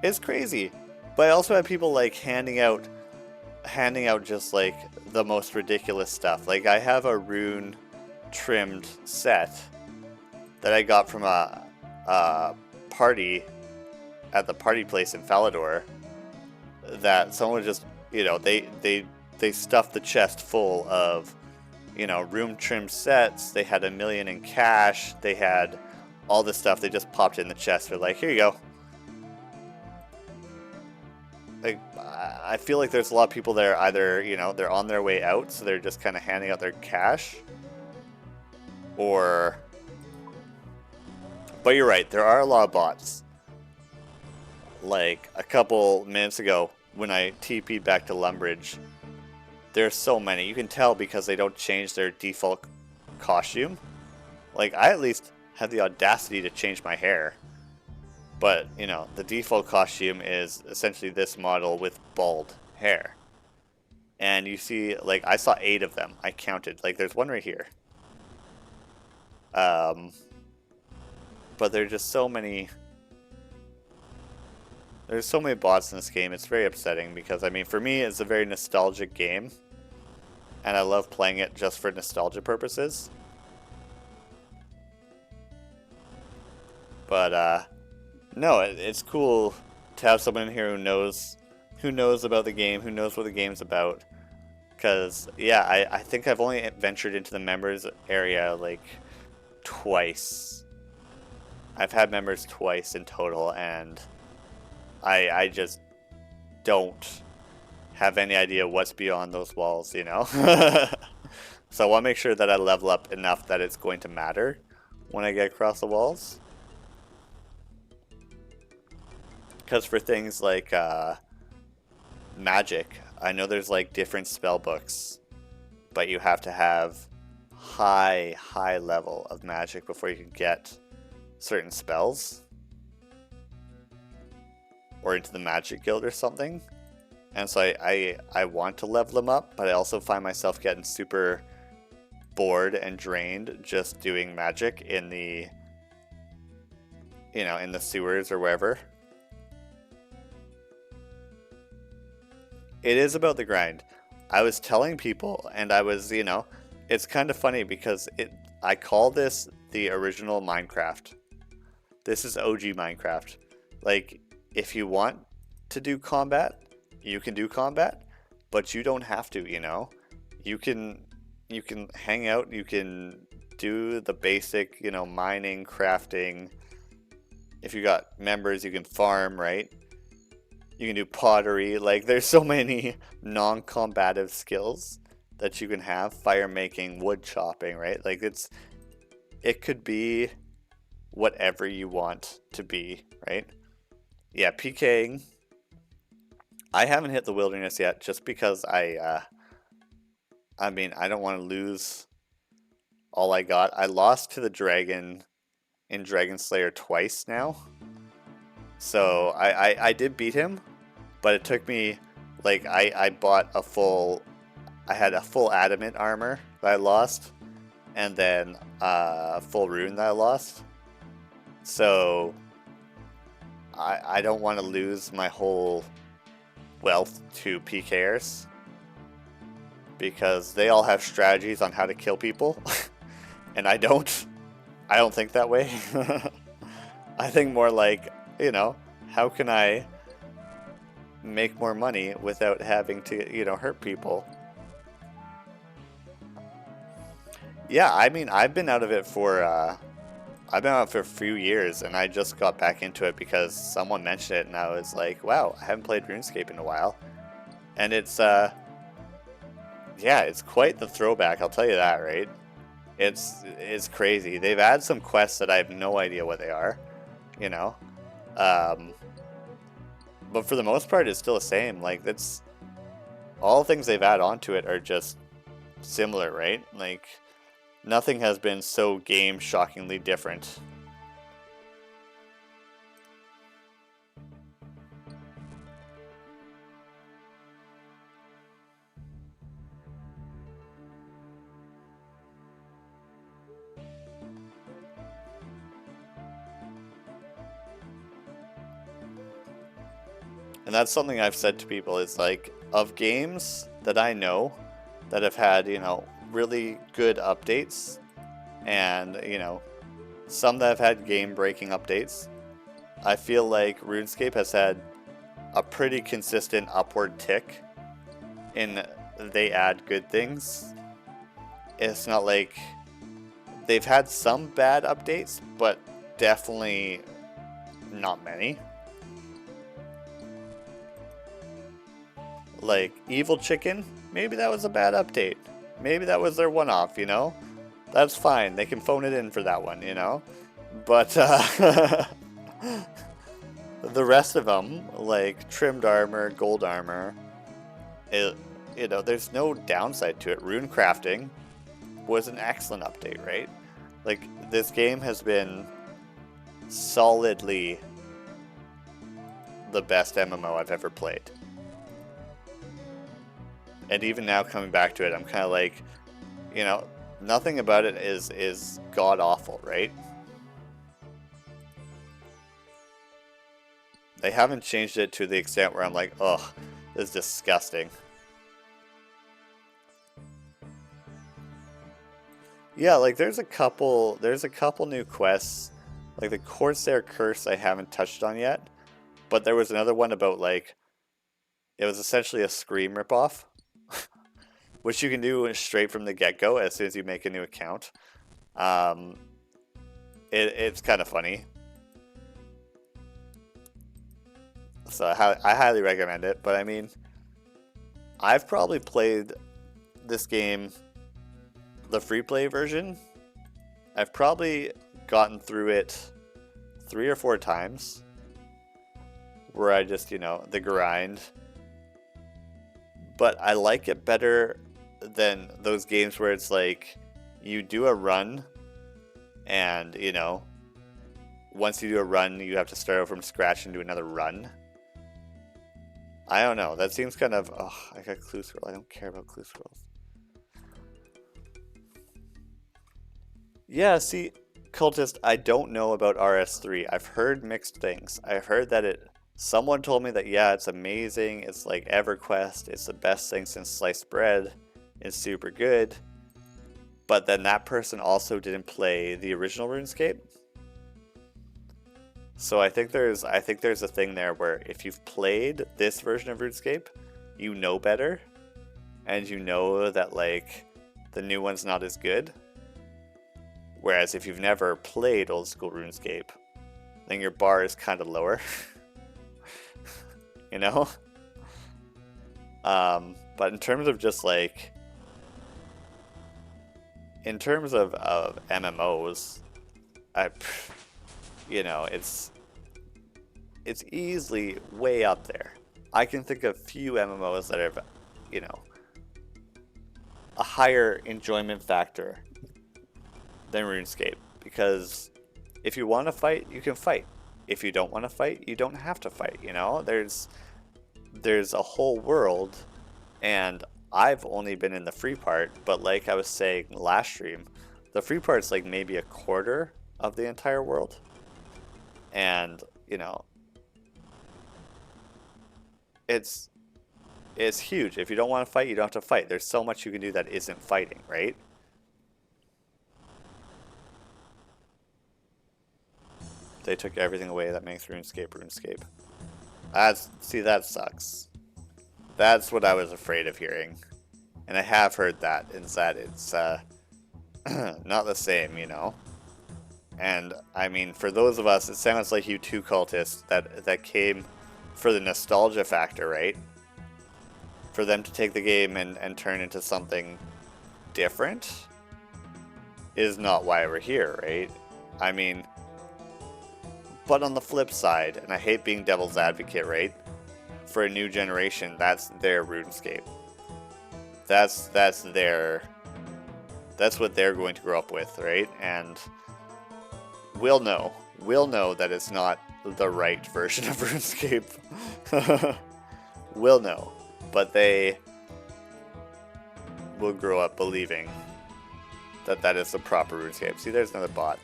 It's crazy. But I also have people like handing out just like the most ridiculous stuff. Like, I have a rune trimmed set that I got from a party at the party place in Falador, that someone just, you know, they stuffed the chest full of, you know, room trim sets. They had $1 million in cash. They had all this stuff. They just popped it in the chest. They're like, here you go. Like, I feel like there's a lot of people there, either, you know, they're on their way out, so they're just kind of handing out their cash, or... But you're right, there are a lot of bots. Like, a couple minutes ago, when I TP'd back to Lumbridge, there's so many. You can tell because they don't change their default costume. Like, I at least have the audacity to change my hair. But, you know, the default costume is essentially this model with bald hair. And you see, like, I saw 8 of them. I counted. Like, there's one right here. But there's just so many... There's so many bots in this game. It's very upsetting because, I mean, for me, it's a very nostalgic game. And I love playing it just for nostalgia purposes. But, no, it's cool to have someone in here who knows about the game, who knows what the game's about. Because, yeah, I think I've only ventured into the members area, like, twice. I've had members twice in total, and I just don't have any idea what's beyond those walls, you know? So I want to make sure that I level up enough that it's going to matter when I get across the walls. Because for things like magic, I know there's like different spell books, but you have to have high level of magic before you can get certain spells. Or into the magic guild or something. And so I want to level them up, but I also find myself getting super bored and drained just doing magic in the, you know, in the sewers or wherever. It is about the grind. I was telling people, and I was, you know, it's kind of funny because I call this the original Minecraft. This is OG Minecraft. Like, if you want to do combat, you can do combat, but you don't have to, you know? You can hang out, you can do the basic, you know, mining, crafting. If you got members, you can farm, right? You can do pottery. Like, there's so many non-combative skills that you can have. Fire making, wood chopping, right? Like, it could be whatever you want to be, right? Yeah, PKing. I haven't hit the wilderness yet just because I mean, I don't want to lose all I got. I lost to the dragon in Dragon Slayer twice now. So I did beat him, but it took me, like, I bought a full, I had a full adamant armor that I lost, and then full rune that I lost. So I don't want to lose my whole wealth to PKers, because they all have strategies on how to kill people, and I don't think that way. I think more like, you know, how can I make more money without having to, you know, hurt people? Yeah, I mean, I've been out of it for a few years, and I just got back into it because someone mentioned it, and I was like, wow, I haven't played RuneScape in a while. And it's, yeah, it's quite the throwback, I'll tell you that, right? It's crazy. They've added some quests that I have no idea what they are, you know? But for the most part, it's still the same. Like, that's all things they've added onto it are just similar, right? Like, nothing has been so game-shockingly different. And that's something I've said to people, is like, of games that I know that have had, you know, really good updates, and, you know, some that have had game-breaking updates, I feel like RuneScape has had a pretty consistent upward tick in they add good things. It's not like they've had some bad updates, but definitely not many. Like, Evil Chicken, maybe that was a bad update. Maybe that was their one-off, you know? That's fine. They can phone it in for that one, you know? But, the rest of them, like Trimmed Armor, Gold Armor, you know, there's no downside to it. Rune crafting, was an excellent update, right? Like, this game has been solidly the best MMO I've ever played. And even now coming back to it, I'm kind of like, you know, nothing about it is god awful, right? They haven't changed it to the extent where I'm like, oh, this is disgusting. Yeah, like there's a couple new quests. Like the Corsair Curse I haven't touched on yet. But there was another one about like, it was essentially a Scream ripoff. Which you can do straight from the get-go as soon as you make a new account. It's kind of funny. So I highly recommend it. But I mean, I've probably played this game, the free play version. I've probably gotten through it 3 or 4 times. Where I just, you know, the grind. But I like it better than those games where it's like you do a run and, you know, once you do a run you have to start over from scratch and do another run. I don't know, that seems kind of, oh, I got clue scroll. I don't care about clue scrolls. Yeah, see, Cultist, I don't know about RS3. I've heard mixed things. I've heard that someone told me that, yeah, it's amazing, it's like EverQuest, it's the best thing since sliced bread. Is super good, but then that person also didn't play the original RuneScape. So I think there's a thing there where if you've played this version of RuneScape, you know better, and you know that like the new one's not as good. Whereas if you've never played old school RuneScape, then your bar is kind of lower. You know? But in terms of just like, in terms of MMOs, you know, it's easily way up there. I can think of few MMOs that have, you know, a higher enjoyment factor than RuneScape. Because if you want to fight, you can fight. If you don't want to fight, you don't have to fight, you know? There's a whole world, and I've only been in the free part, but like I was saying last stream, the free part's like maybe a quarter of the entire world. And, you know, it's huge. If you don't want to fight, you don't have to fight. There's so much you can do that isn't fighting, right? They took everything away that makes RuneScape. See, that sucks. That's what I was afraid of hearing. And I have heard that, is that it's not the same, you know? And, I mean, for those of us, it sounds like you two cultists that came for the nostalgia factor, right? For them to take the game and turn into something different is not why we're here, right? I mean, but on the flip side, and I hate being devil's advocate, right? For a new generation, that's their RuneScape. That's what they're going to grow up with, right? And we'll know that it's not the right version of RuneScape. We'll know, but they will grow up believing that that is the proper RuneScape. See, there's another bot.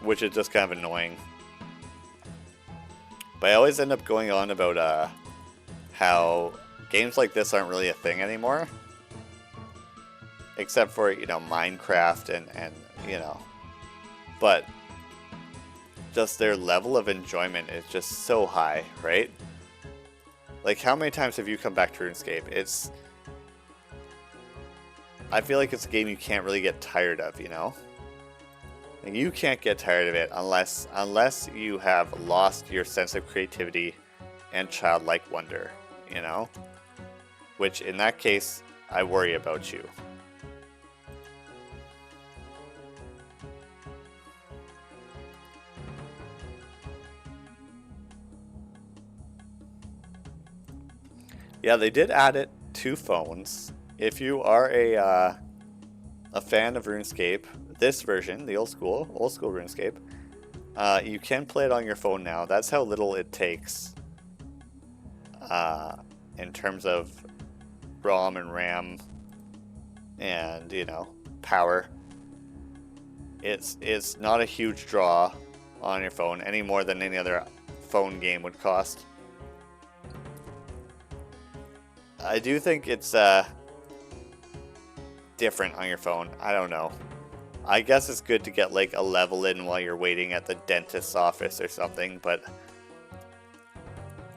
Which is just kind of annoying. But I always end up going on about how games like this aren't really a thing anymore. Except for, you know, Minecraft and you know. But just their level of enjoyment is just so high, right? Like, how many times have you come back to RuneScape? I feel like it's a game you can't really get tired of, you know? Like, you can't get tired of it unless you have lost your sense of creativity and childlike wonder, you know? Which, in that case, I worry about you. Yeah, they did add it 2 phones. If you are a fan of RuneScape, this version, the old school RuneScape, you can play it on your phone now. That's how little it takes in terms of ROM and RAM and, you know, power. It's not a huge draw on your phone any more than any other phone game would cost. I do think it's different on your phone. I don't know. I guess it's good to get like a level in while you're waiting at the dentist's office or something, but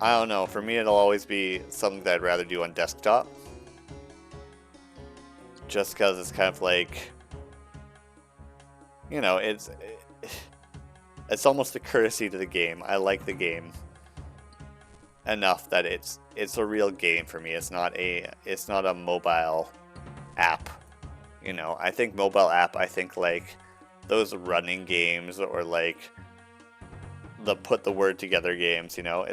I don't know. For me, it'll always be something that I'd rather do on desktop. Just because it's kind of like, you know, it's almost a courtesy to the game. I like the game enough that it's a real game for me. It's not a mobile app. You know, I think mobile app, I think like those running games or like the put the word together games, you know,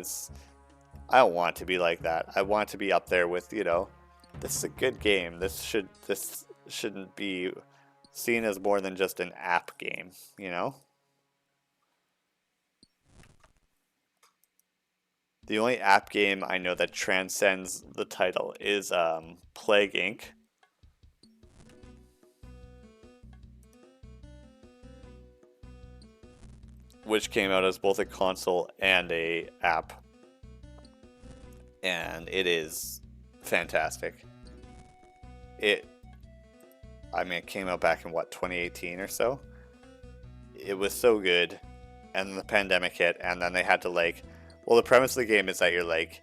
I don't want to be like that. I want to be up there with, you know, this is a good game. This shouldn't be seen as more than just an app game, you know? The only app game I know that transcends the title is Plague Inc. Which came out as both a console and a app. And it is fantastic. It came out back in what, 2018 or so? It was so good. And then the pandemic hit, and then they had to like, well, the premise of the game is that you're like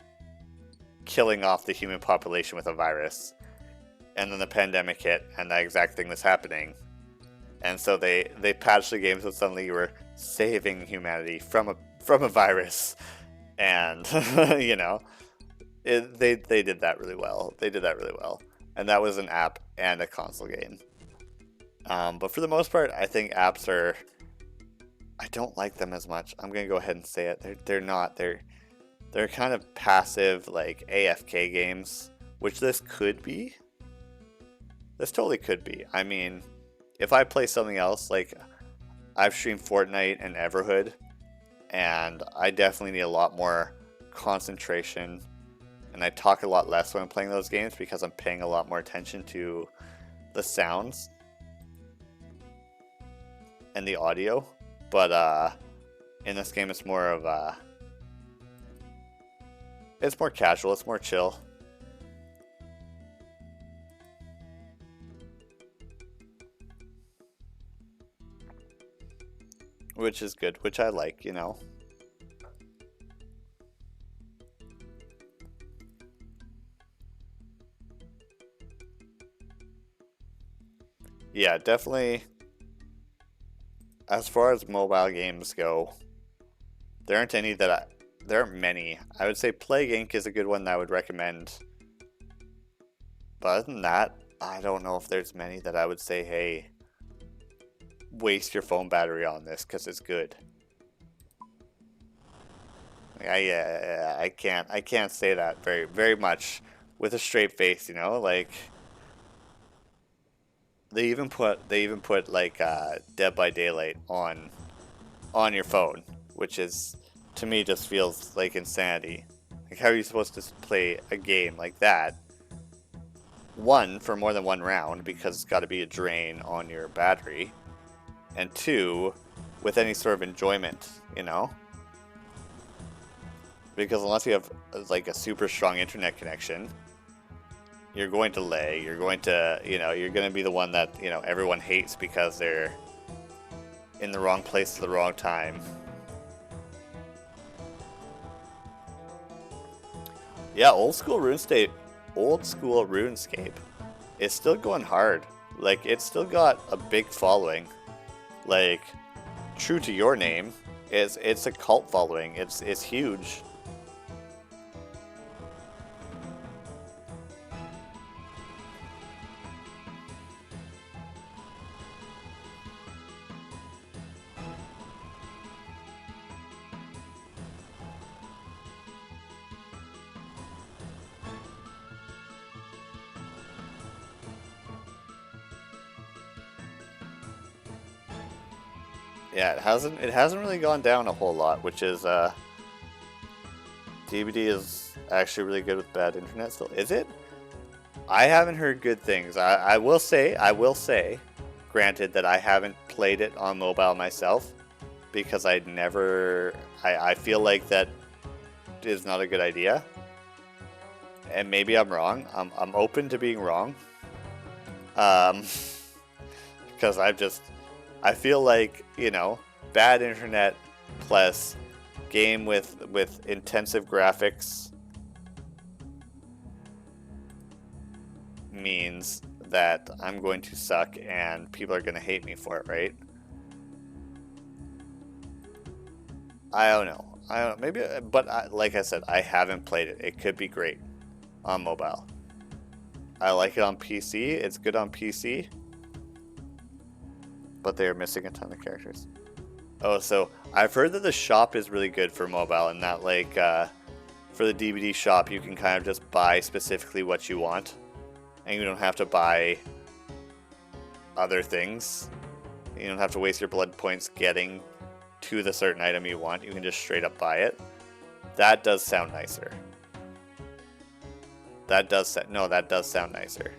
killing off the human population with a virus. And then the pandemic hit, and that exact thing was happening. And so they patched the game so suddenly you were saving humanity from a virus. And you know, they did that really well. They did that really well. And that was an app and a console game. But for the most part, I think apps are, I don't like them as much. I'm gonna go ahead and say it. They're not. They're kind of passive, like AFK games, which this could be. This totally could be. I mean, if I play something else, like I've streamed Fortnite and Everhood, and I definitely need a lot more concentration, and I talk a lot less when I'm playing those games because I'm paying a lot more attention to the sounds and the audio. But in this game, it's more of it's more casual, it's more chill. Which is good, which I like, you know. Yeah, definitely. As far as mobile games go, there aren't any there aren't many. I would say Plague Inc. is a good one that I would recommend. But other than that, I don't know if there's many that I would say, hey, waste your phone battery on this because it's good. I can't say that very much with a straight face, you know, like they even put like Dead by Daylight on your phone, which is to me just feels like insanity. Like, how are you supposed to play a game like that? One, for more than one round, because it's got to be a drain on your battery. And two, with any sort of enjoyment, you know? Because unless you have like a super strong internet connection, you're going to lag, you're going to, you know, you're going to be the one that, you know, everyone hates because they're in the wrong place at the wrong time. Yeah, old school RuneScape is still going hard. Like, it's still got a big following. Like, true to your name, it's a cult following. It's huge. Yeah, it hasn't really gone down a whole lot, which is DBD is actually really good with bad internet still. Is it? I haven't heard good things. I will say, granted that I haven't played it on mobile myself because I feel like that is not a good idea. And maybe I'm wrong. I'm open to being wrong. Because I feel like, bad internet plus game with intensive graphics means that I'm going to suck and people are going to hate me for it, right? I don't know. Maybe, but like I said, I haven't played it. It could be great on mobile. I like it on PC. It's good on PC. But they are missing a ton of characters. Oh, so I've heard that the shop is really good for mobile and that, like, for the DVD shop, you can kind of just buy specifically what you want. And you don't have to buy other things. You don't have to waste your blood points getting to the certain item you want. You can just straight up buy it. That does sound nicer. That does sound nicer.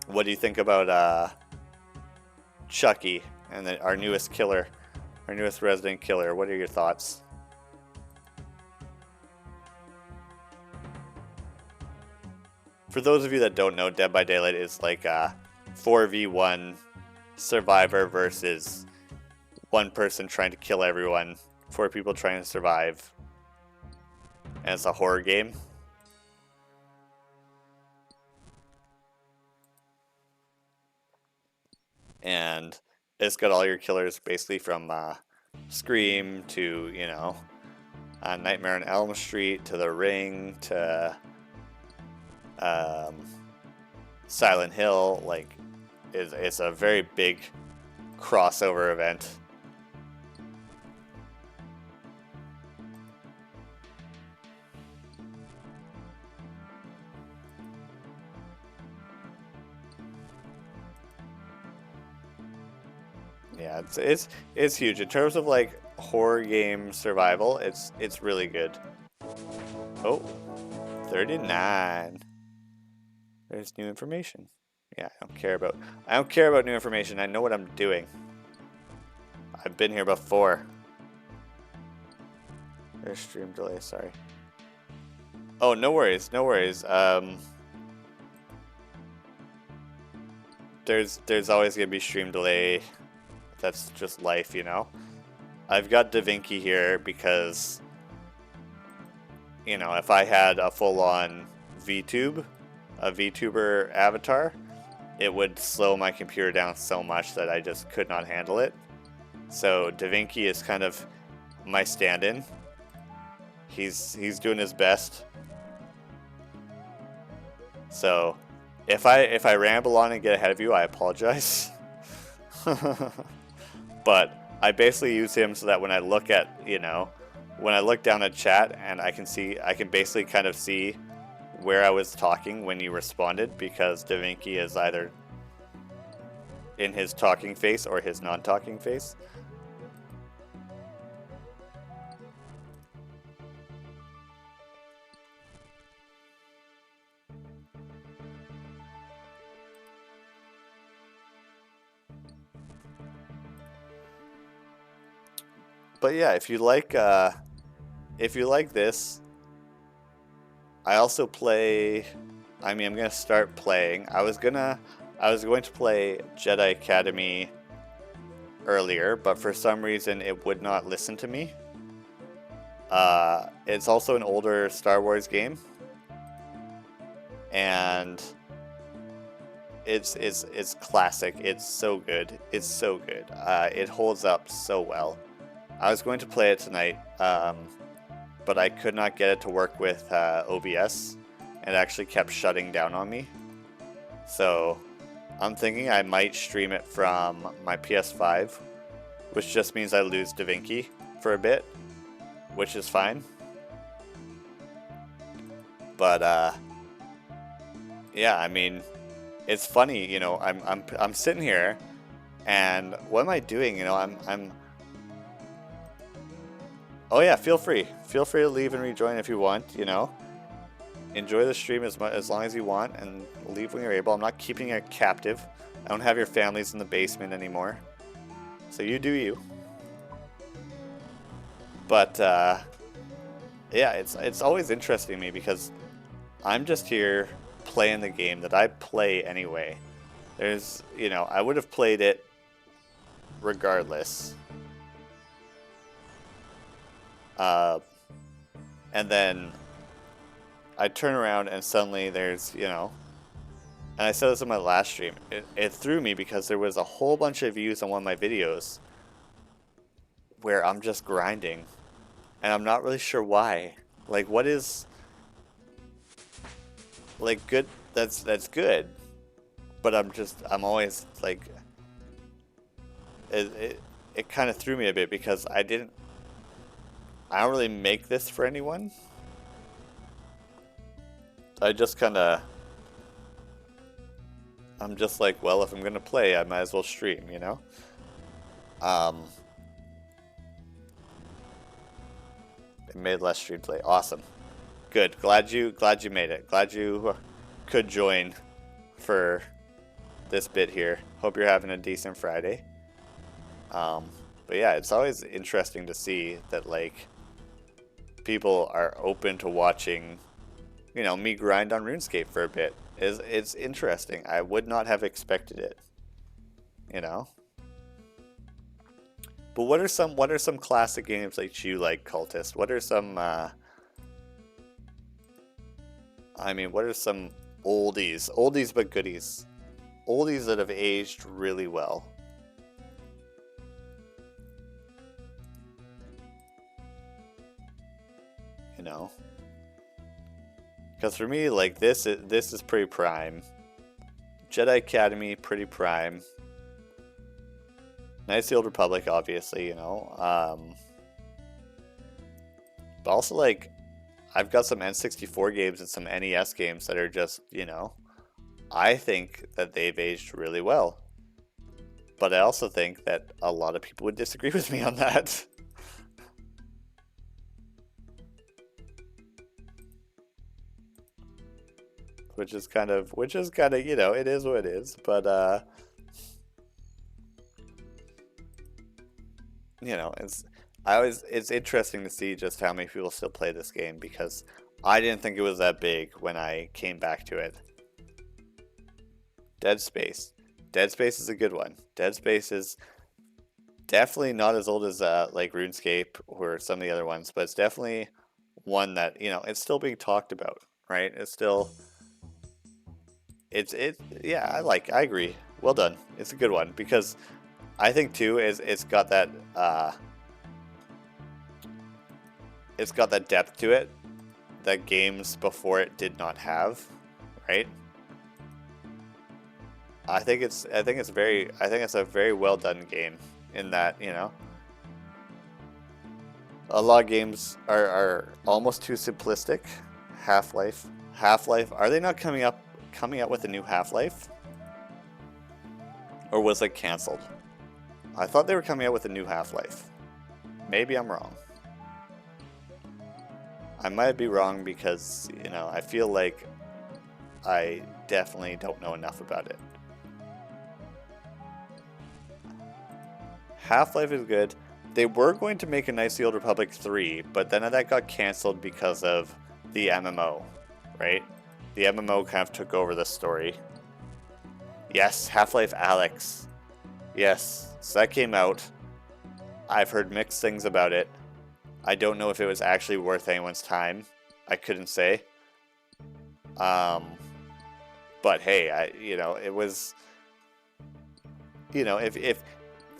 What do you think about Chucky and our newest killer, our newest resident killer? What are your thoughts? For those of you that don't know, Dead by Daylight is like a 4v1 survivor versus one person trying to kill everyone, 4 people trying to survive. And it's a horror game. And it's got all your killers basically from Scream to, Nightmare on Elm Street to The Ring to Silent Hill. Like, it's a very big crossover event. Yeah, it's huge in terms of like horror game survival. It's really good. Oh, 39. There's new information. Yeah, I don't care about new information. I know what I'm doing. I've been here before. There's stream delay, sorry. Oh, no worries, no worries. There's always gonna be stream delay. That's just life, I've got DaVinci here because, if I had a full-on VTube, a VTuber avatar, it would slow my computer down so much that I just could not handle it. So DaVinci is kind of my stand-in. He's doing his best. So if I ramble on and get ahead of you, I apologize. But I basically use him so that when I look at, when I look down at chat and I can basically kind of see where I was talking when you responded, because DaVinci is either in his talking face or his non-talking face. But yeah, if you like this, I also play. I'm gonna start playing. I was going to play Jedi Academy earlier, but for some reason it would not listen to me. It's also an older Star Wars game, and it's classic. It's so good. It's so good. It holds up so well. I was going to play it tonight, but I could not get it to work with OBS. It actually kept shutting down on me. So I'm thinking I might stream it from my PS5, which just means I lose DaVinci for a bit, which is fine. But yeah, it's funny, you know, I'm sitting here, and what am I doing? You know, I'm. Oh yeah, feel free to leave and rejoin if you want. You know, enjoy the stream as long as you want, and leave when you're able. I'm not keeping you captive. I don't have your families in the basement anymore, so you do you. But yeah, it's always interesting to me because I'm just here playing the game that I play anyway. There's, you know, I would have played it regardless. And then I turn around and suddenly there's, you know, and I said this in my last stream, it threw me because there was a whole bunch of views on one of my videos where I'm just grinding. And I'm not really sure why. Like, what is... Like, good... That's good. But I'm always, like... It kind of threw me a bit because I don't really make this for anyone. I just kind of... I'm just like, well, if I'm going to play, I might as well stream, you know? It made less stream play. Awesome. Good. Glad you made it. Glad you could join for this bit here. Hope you're having a decent Friday. But yeah, it's always interesting to see that, like, people are open to watching, you know, me grind on RuneScape for a bit. It's interesting. I would not have expected it. You know? But what are some classic games that you like, Cultist? What are some I mean, what are some oldies but goodies? Oldies that have aged really well. You know? Because for me, like, this is pretty prime. Jedi Academy, pretty prime. Knights of the Old Republic, obviously, you know. But also, like, I've got some N64 games and some NES games that are just, you know, I think that they've aged really well. But I also think that a lot of people would disagree with me on that. Which is kind of, you know, it is what it is. But, you know, it's interesting to see just how many people still play this game because I didn't think it was that big when I came back to it. Dead Space. Dead Space is a good one. Dead Space is definitely not as old as like RuneScape or some of the other ones, but it's definitely one that, you know, it's still being talked about, right? It's still yeah, I agree. Well done. It's a good one because I think too is it's got that depth to it that games before it did not have, right? I think it's a very well done game in that, you know, a lot of games are almost too simplistic. Half-Life, are they not coming out with a new Half-Life? Or was it canceled? I thought they were coming out with a new Half-Life. Maybe I'm wrong. I might be wrong because, you know, I feel like I definitely don't know enough about it. Half-Life is good. They were going to make a Knights of the Old Republic 3, but then that got canceled because of the MMO, right? The MMO kind of took over the story. Yes, Half-Life Alyx. Yes, so that came out. I've heard mixed things about it. I don't know if it was actually worth anyone's time. I couldn't say. But hey, you know, it was, you know, if the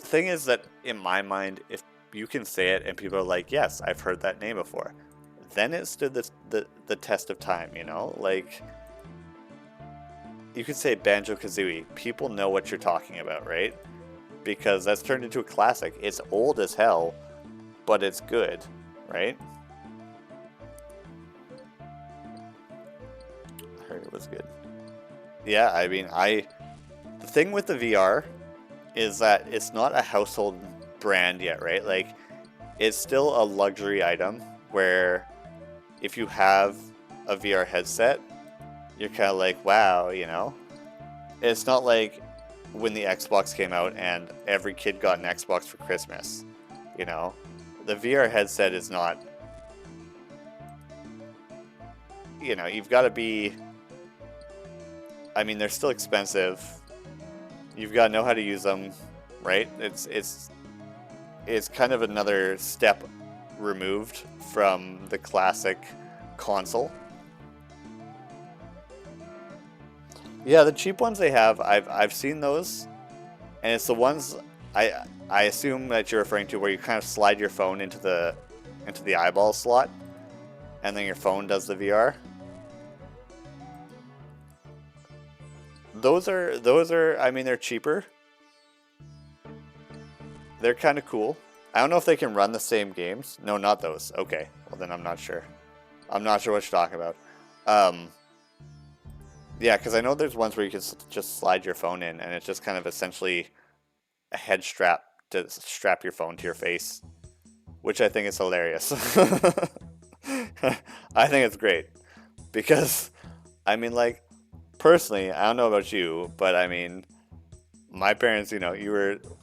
thing is that in my mind, if you can say it and people are like, yes, I've heard that name before, then it stood the test of time, you know? Like, you could say Banjo-Kazooie. People know what you're talking about, right? Because that's turned into a classic. It's old as hell, but it's good, right? I heard it was good. Yeah, I mean, the thing with the VR is that it's not a household brand yet, right? Like, it's still a luxury item where if you have a VR headset, you're kind of like, wow, you know? It's not like when the Xbox came out and every kid got an Xbox for Christmas, you know? The VR headset is not, you know, you've got to be, I mean, they're still expensive. You've got to know how to use them, right? It's kind of another step removed from the classic console. Yeah, the cheap ones they have, I've seen those, and it's the ones I assume that you're referring to where you kind of slide your phone into the eyeball slot, and then your phone does the VR. Those are I mean they're cheaper. They're kind of cool. I don't know if they can run the same games. No, not those. Okay, well then I'm not sure. I'm not sure what you're talking about. Yeah, because I know there's ones where you can just slide your phone in, and it's just kind of essentially a head strap to strap your phone to your face, which I think is hilarious. I think it's great because, I mean, like, personally, I don't know about you, but I mean, my parents, you know,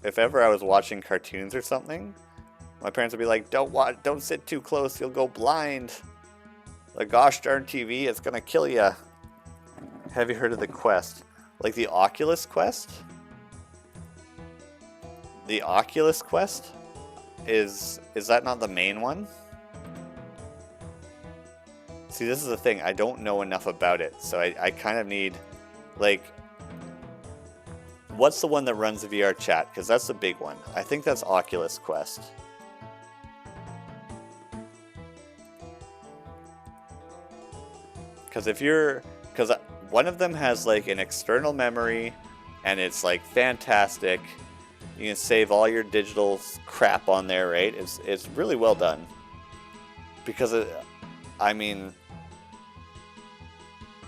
if ever I was watching cartoons or something, my parents would be like, don't sit too close, you'll go blind. The gosh darn TV is gonna kill you. Have you heard of the Quest? Like the Oculus Quest? The Oculus Quest? Is that not the main one? See, this is the thing. I don't know enough about it, so I kind of need, like, what's the one that runs the VR chat? Because that's the big one. I think that's Oculus Quest. Because one of them has like an external memory, and it's like fantastic. You can save all your digital crap on there, right? It's really well done. Because I mean,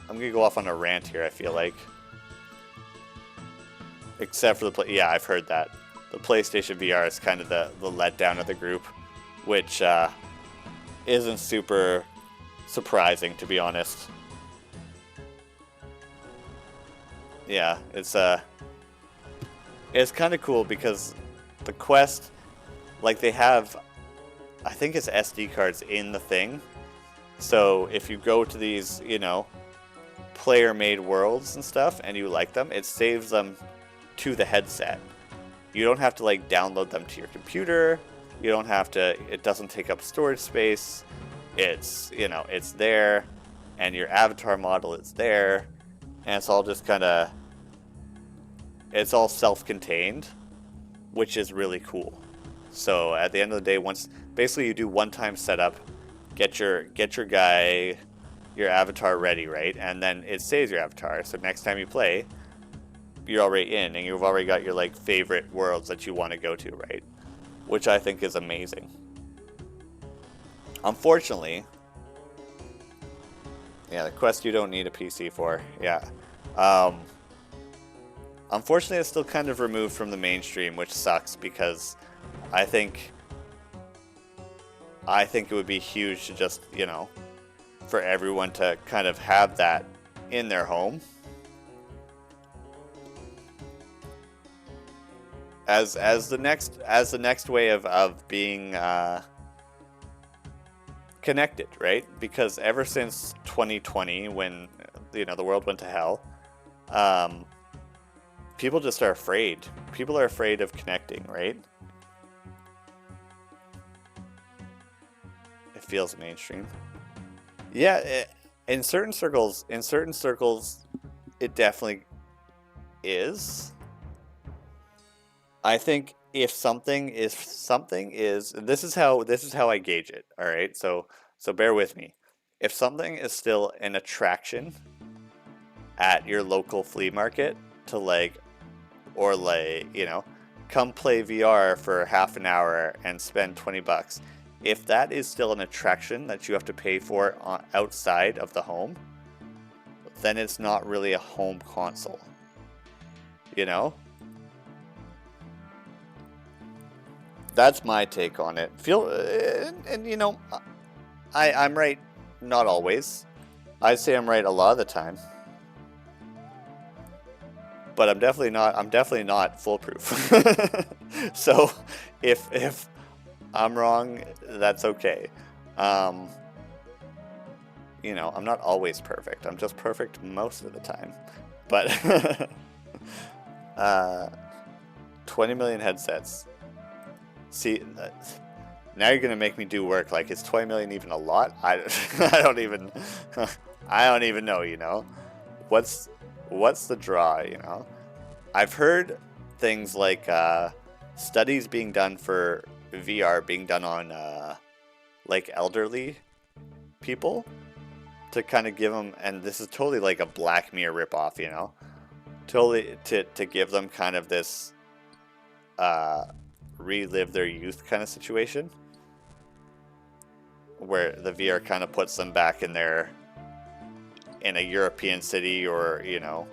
I'm gonna go off on a rant here. I feel like, except for yeah, I've heard that the PlayStation VR is kind of the letdown of the group, which isn't super surprising, to be honest. Yeah, it's kind of cool because the Quest, like, they have, I think it's SD cards in the thing. So if you go to these, you know, player-made worlds and stuff, and you like them, it saves them to the headset. You don't have to like download them to your computer. You don't have to. It doesn't take up storage space. It's, you know, it's there, and your avatar model is there, and it's all just kind of. It's all self-contained, which is really cool. So at the end of the day, once basically you do one-time setup, get your guy, your avatar ready, right? And then it saves your avatar. So next time you play, you're already in, and you've already got your like favorite worlds that you want to go to, right? Which I think is amazing. Unfortunately, yeah, the Quest you don't need a PC for. Yeah. Unfortunately, it's still kind of removed from the mainstream, which sucks because I think it would be huge to just, you know, for everyone to kind of have that in their home. As the next way of being connected, right? Because ever since 2020, when, you know, the world went to hell, people just are afraid. People are afraid of connecting, right? It feels mainstream. Yeah, in certain circles, it definitely is. I think if something is, this is how I gauge it. All right, so bear with me. If something is still an attraction at your local flea market to like, or like, you know, come play VR for half an hour and spend $20. If that is still an attraction that you have to pay for outside of the home, then it's not really a home console. You know? That's my take on it. And you know, I'm right, not always. I'd say I'm right a lot of the time. But I'm definitely not foolproof. So if I'm wrong, that's okay. You know, I'm not always perfect. I'm just perfect most of the time. But 20 million headsets. See, now you're gonna make me do work. Like, is 20 million even a lot? I don't even I don't even know. You know, what's the draw? You know, I've heard things like studies being done for VR being done on like elderly people to kind of give them, and this is totally like a Black Mirror ripoff. You know, totally to give them kind of this relive their youth kind of situation where the VR kind of puts them back in a European city, or you know,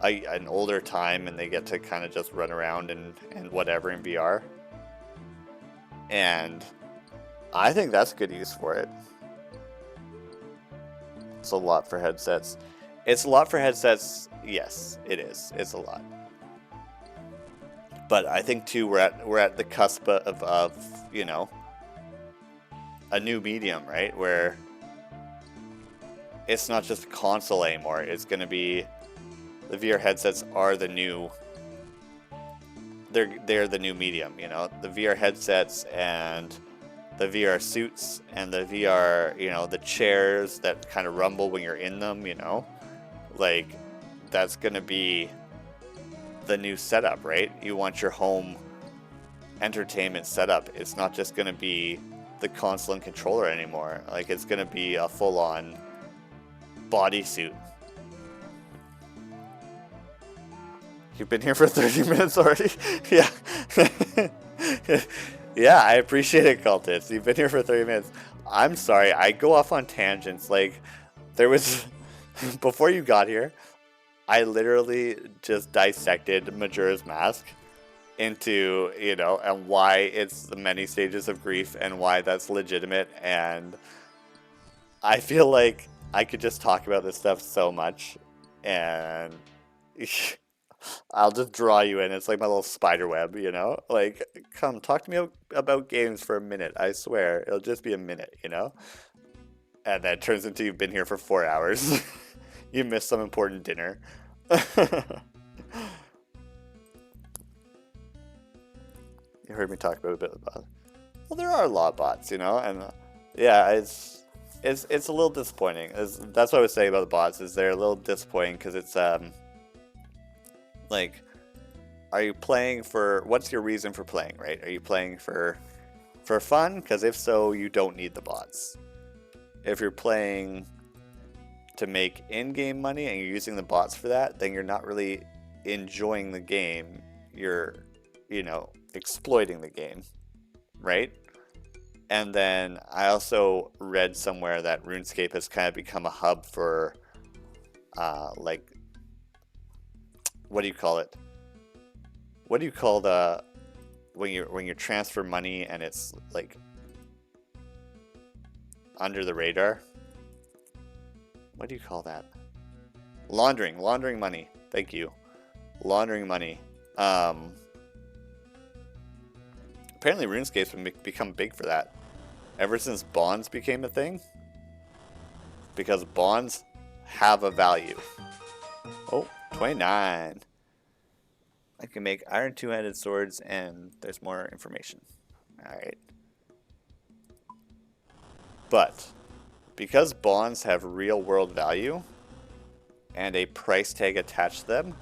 an older time, and they get to kind of just run around and whatever in VR. And I think that's good use for it. It's a lot for headsets. It's a lot for headsets. Yes, it is. It's a lot. But I think too we're at the cusp of you know, a new medium, right? Where it's not just a console anymore. It's going to be, the VR headsets are the new, they're the new medium, you know. The VR headsets and the VR suits and the VR, you know, the chairs that kind of rumble when you're in them, you know. Like, that's going to be the new setup, right? You want your home entertainment setup. It's not just going to be the console and controller anymore. Like, it's going to be a full-on bodysuit. You've been here for 30 minutes already? Yeah. Yeah, I appreciate it, Cultist. You've been here for 30 minutes. I'm sorry, I go off on tangents. Like, there was... before you got here, I literally just dissected Majora's Mask into, you know, and why it's the many stages of grief and why that's legitimate. And I feel like I could just talk about this stuff so much, and I'll just draw you in. It's like my little spider web, you know? Like, come, talk to me about games for a minute. I swear, it'll just be a minute, you know? And then it turns into you've been here for 4 hours. You missed some important dinner. You heard me talk about a bit about. Well, there are a lot of bots, you know, and yeah, it's a little disappointing. That's what I was saying about the bots. Is they're a little disappointing because it's like, are you playing for, what's your reason for playing, right? Are you playing for fun? Because if so, you don't need the bots. If you're playing to make in-game money and you're using the bots for that, then you're not really enjoying the game. You're, you know, exploiting the game, right? And then I also read somewhere that RuneScape has kind of become a hub for, like, what do you call it? What do you call the, when you transfer money and it's like under the radar? What do you call that? Laundering money. Thank you. Laundering money. Apparently RuneScape's become big for that. Ever since bonds became a thing. Because bonds have a value. Oh, 29. I can make iron two-handed swords, and there's more information. Alright. But because bonds have real world value and a price tag attached to them,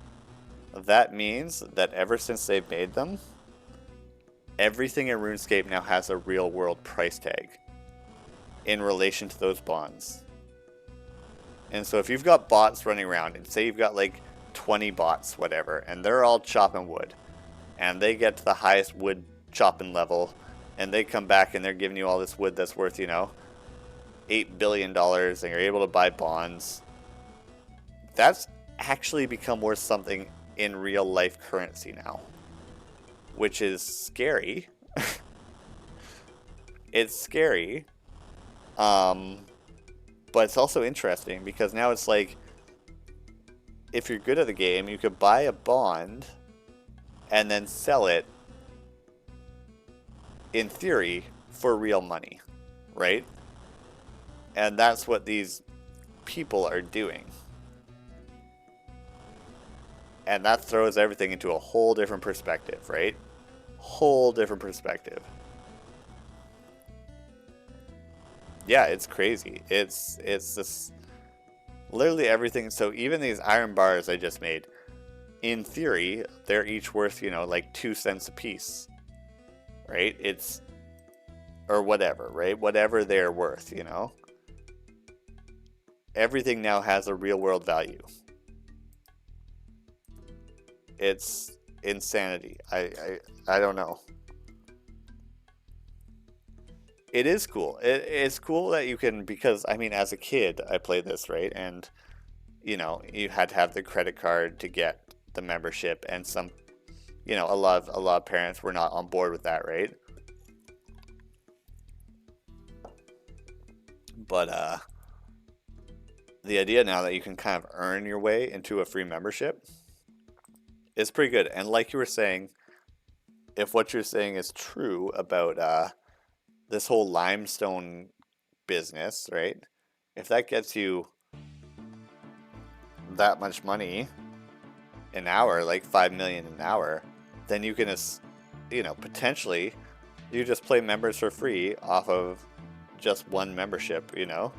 that means that ever since they've made them, everything in RuneScape now has a real world price tag in relation to those bonds. And so if you've got bots running around, and say you've got like 20 bots, whatever, and they're all chopping wood, and they get to the highest wood chopping level, and they come back and they're giving you all this wood that's worth, you know, $8 billion, and you're able to buy bonds that's actually become worth something in real life currency now, which is scary. It's scary, but it's also interesting because now it's like, if you're good at the game, you could buy a bond and then sell it, in theory, for real money, right? And that's what these people are doing. And that throws everything into a whole different perspective, right? Whole different perspective. Yeah, it's crazy. It's this literally everything. So even these iron bars I just made, in theory, they're each worth, you know, like 2 cents a piece, right? It's, or whatever, right? Whatever they're worth, you know? Everything now has a real world value. It's insanity. I don't know. It is cool. It's cool that you can, because I mean, as a kid, I played this, right? And you know, you had to have the credit card to get the membership, and some, you know, a lot of parents were not on board with that, right? But the idea now that you can kind of earn your way into a free membership is pretty good. And like you were saying, if what you're saying is true about this whole limestone business, right? If that gets you that much money an hour, like 5 million an hour, then you can, you know, potentially you just play members for free off of just one membership, you know?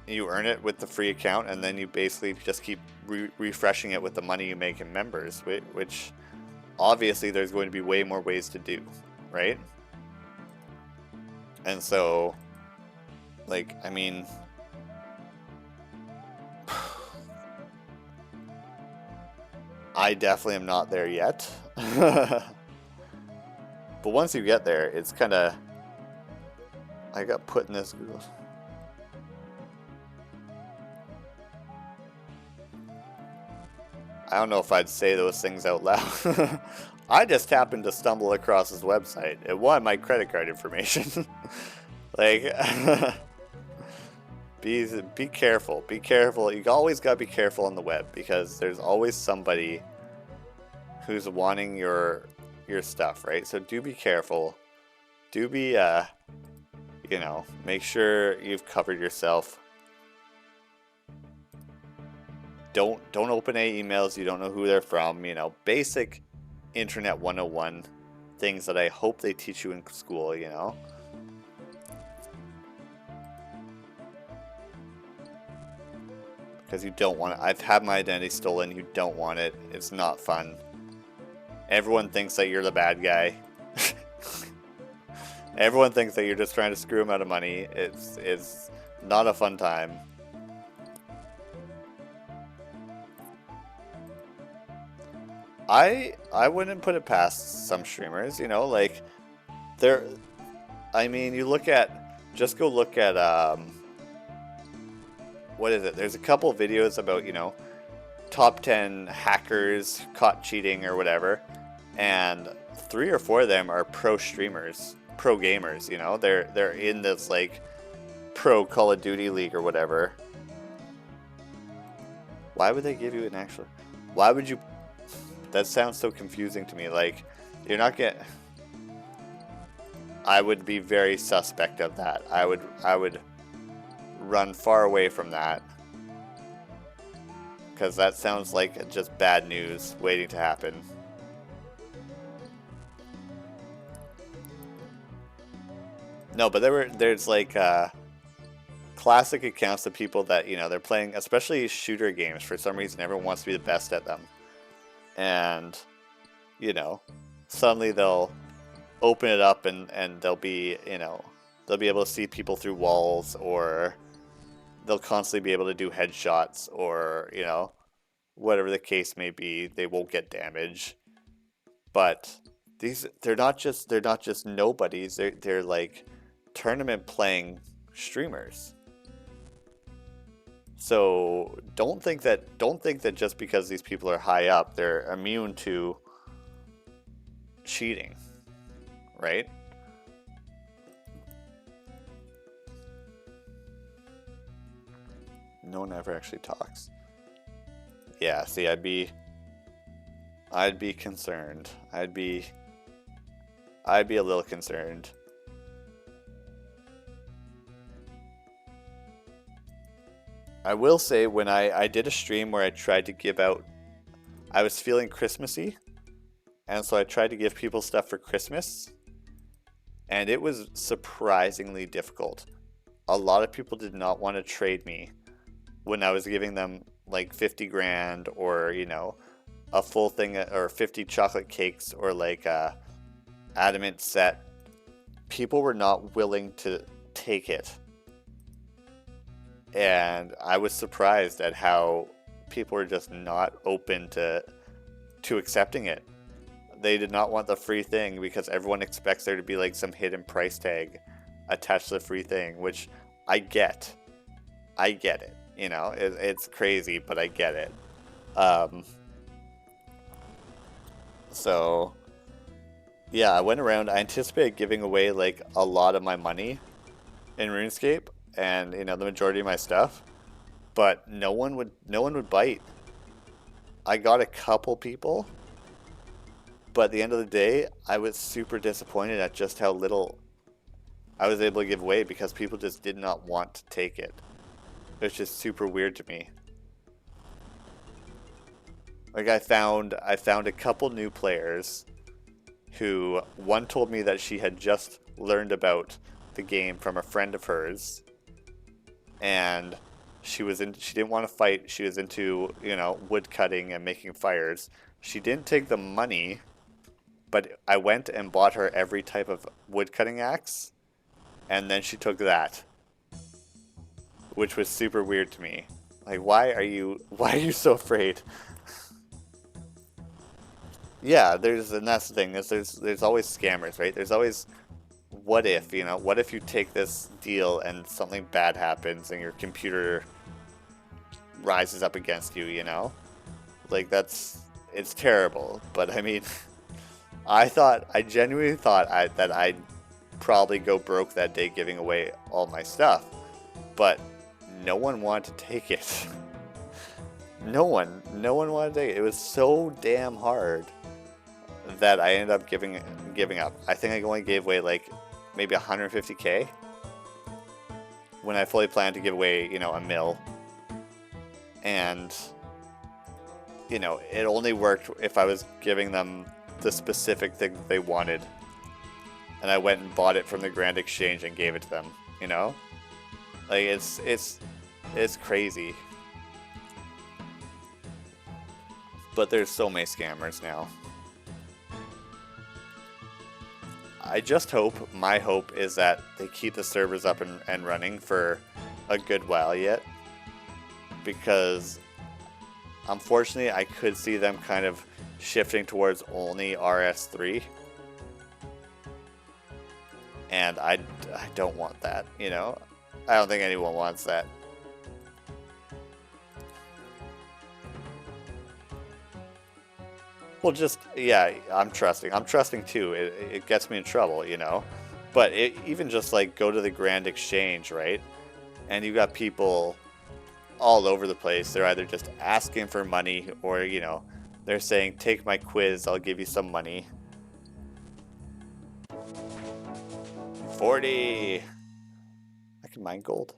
You earn it with the free account, and then you basically just keep refreshing it with the money you make in members, which obviously there's going to be way more ways to do, right? And so, like, I mean, I definitely am not there yet. But once you get there, it's kind of, I got put in this Google. I don't know if I'd say those things out loud. I just happened to stumble across his website. It wanted my credit card information. Like, be careful. Be careful. You always gotta be careful on the web, because there's always somebody who's wanting your stuff, right? So do be careful. Do be, you know, make sure you've covered yourself. Don't open any emails you don't know who they're from, you know, basic internet 101 things that I hope they teach you in school, you know. Because you don't want it. I've had my identity stolen. You don't want it. It's not fun. Everyone thinks that you're the bad guy. Everyone thinks that you're just trying to screw them out of money. It's not a fun time. I wouldn't put it past some streamers, you know, like, they're, I mean, you look at, just go look at, what is it? There's a couple videos about, you know, top 10 hackers caught cheating or whatever, and 3 or 4 of them are pro streamers, pro gamers, you know, they're in this, like, pro Call of Duty league or whatever. Why would they give you an actual, why would you, that sounds so confusing to me. Like, you're not getting, I would be very suspect of that. I would run far away from that, because that sounds like just bad news waiting to happen. No, but there's like classic accounts of people that, you know, they're playing, especially shooter games. For some reason, everyone wants to be the best at them. And, you know, suddenly they'll open it up and they'll be, you know, they'll be able to see people through walls, or they'll constantly be able to do headshots, or, you know, whatever the case may be, they won't get damage. But they're not just nobodies, they're like tournament playing streamers. So don't think that just because these people are high up, they're immune to cheating, right? No one ever actually talks. Yeah, see, I'd be concerned. I'd be a little concerned. I will say when I did a stream where I tried to give out, I was feeling Christmassy, and so I tried to give people stuff for Christmas, and it was surprisingly difficult. A lot of people did not want to trade me when I was giving them like 50 grand or, you know, a full thing or 50 chocolate cakes or like a adamant set. People were not willing to take it. And I was surprised at how people were just not open to accepting it. They did not want the free thing because everyone expects there to be like some hidden price tag attached to the free thing, which I get. I get it. You know, it's crazy, but I get it. So, yeah, I went around. I anticipated giving away like a lot of my money in RuneScape, and you know the majority of my stuff, but no one would bite. I got a couple people, but at the end of the day, I was super disappointed at just how little I was able to give away because people just did not want to take it. It was just super weird to me. Like I found a couple new players who one told me that she had just learned about the game from a friend of hers, and she didn't want to fight. She was into, you know, wood cutting and making fires. She didn't take the money, but I went and bought her every type of wood cutting axe, and then she took that, which was super weird to me. Like, why are you so afraid? Yeah, and that's the thing, is there's always scammers, right? There's always, what if, you know, what if you take this deal and something bad happens and your computer rises up against you, you know? Like, it's terrible. But I mean, I genuinely thought that I'd probably go broke that day giving away all my stuff. But no one wanted to take it. No one wanted to take it. It was so damn hard that I ended up giving up. I think I only gave away like maybe 150k when I fully planned to give away, you know, $1 million. And you know, it only worked if I was giving them the specific thing that they wanted, and I went and bought it from the Grand Exchange and gave it to them, you know? Like, it's crazy. But there's so many scammers now. I just hope, my hope is that they keep the servers up and running for a good while yet. Because, unfortunately, I could see them kind of shifting towards only RS3. And I don't want that, you know? I don't think anyone wants that. Well, just, yeah, I'm trusting too. It gets me in trouble, you know? But even just like go to the Grand Exchange, right? And you got people all over the place. They're either just asking for money or, you know, they're saying, take my quiz, I'll give you some money. 40. I can mine gold.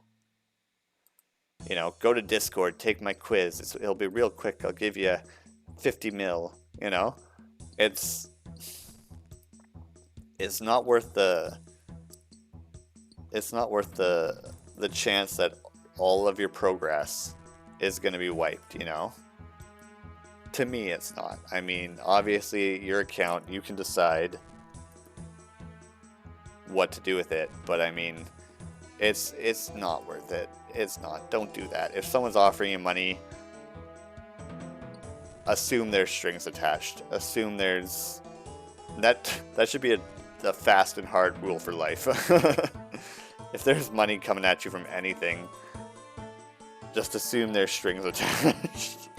You know, go to Discord, take my quiz. It'll be real quick. I'll give you 50 mil. You know, it's not worth the chance that all of your progress is going to be wiped, you know? To me, it's not. I mean, obviously, your account, you can decide what to do with it, but I mean, it's not worth it. It's not. Don't do that. If someone's offering you money, assume there's strings attached. Assume there's... That should be a fast and hard rule for life. If there's money coming at you from anything, just assume there's strings attached.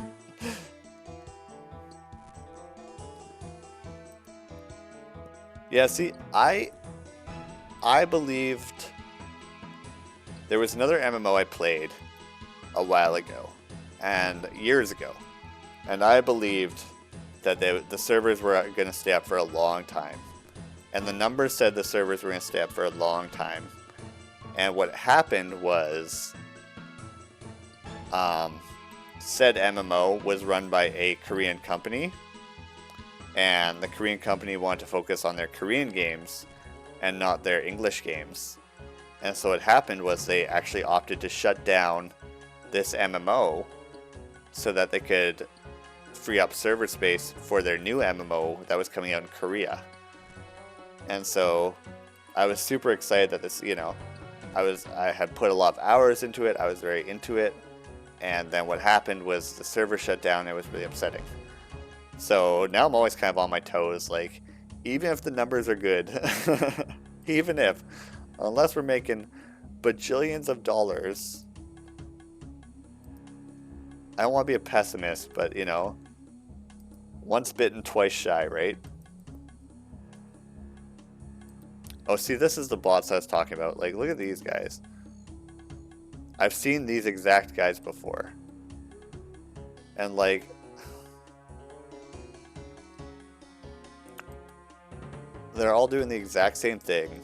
Yeah, see, I believed there was another MMO I played a while ago, and years ago, and I believed that the servers were going to stay up for a long time. And the numbers said the servers were going to stay up for a long time. And what happened was, said MMO was run by a Korean company, and the Korean company wanted to focus on their Korean games and not their English games. And so what happened was they actually opted to shut down this MMO so that they could free up server space for their new MMO that was coming out in Korea. And so I was super excited that this, I had put a lot of hours into it. I was very into it. And then what happened was the server shut down. It was really upsetting. So now I'm always kind of on my toes. Like, even if the numbers are good, unless we're making bajillions of dollars, I don't want to be a pessimist, but once bitten, twice shy, right? Oh, see, this is the bots I was talking about. Like, look at these guys. I've seen these exact guys before. And, like, they're all doing the exact same thing.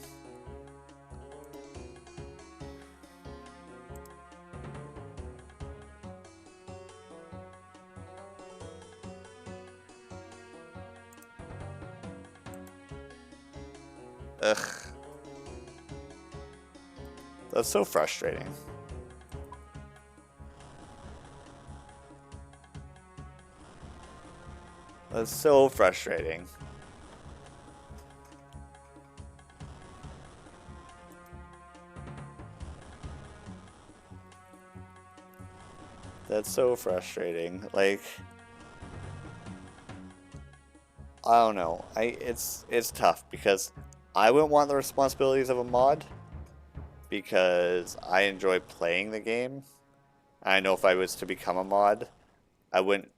Ugh. That's so frustrating. That's so frustrating. That's so frustrating. Like, I don't know. It's tough because I wouldn't want the responsibilities of a mod because I enjoy playing the game. I know if I was to become a mod, I wouldn't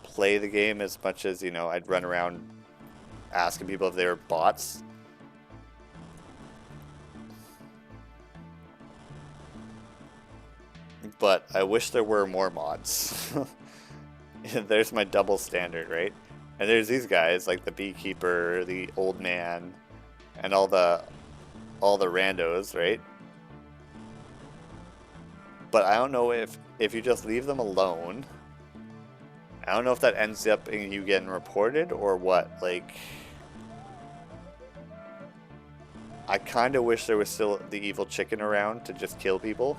play the game as much as, I'd run around asking people if they were bots. But I wish there were more mods. There's my double standard, right? And there's these guys, like the beekeeper, the old man, and all the randos, right? But I don't know if you just leave them alone. I don't know if that ends up in you getting reported or what. Like, I kind of wish there was still the evil chicken around to just kill people.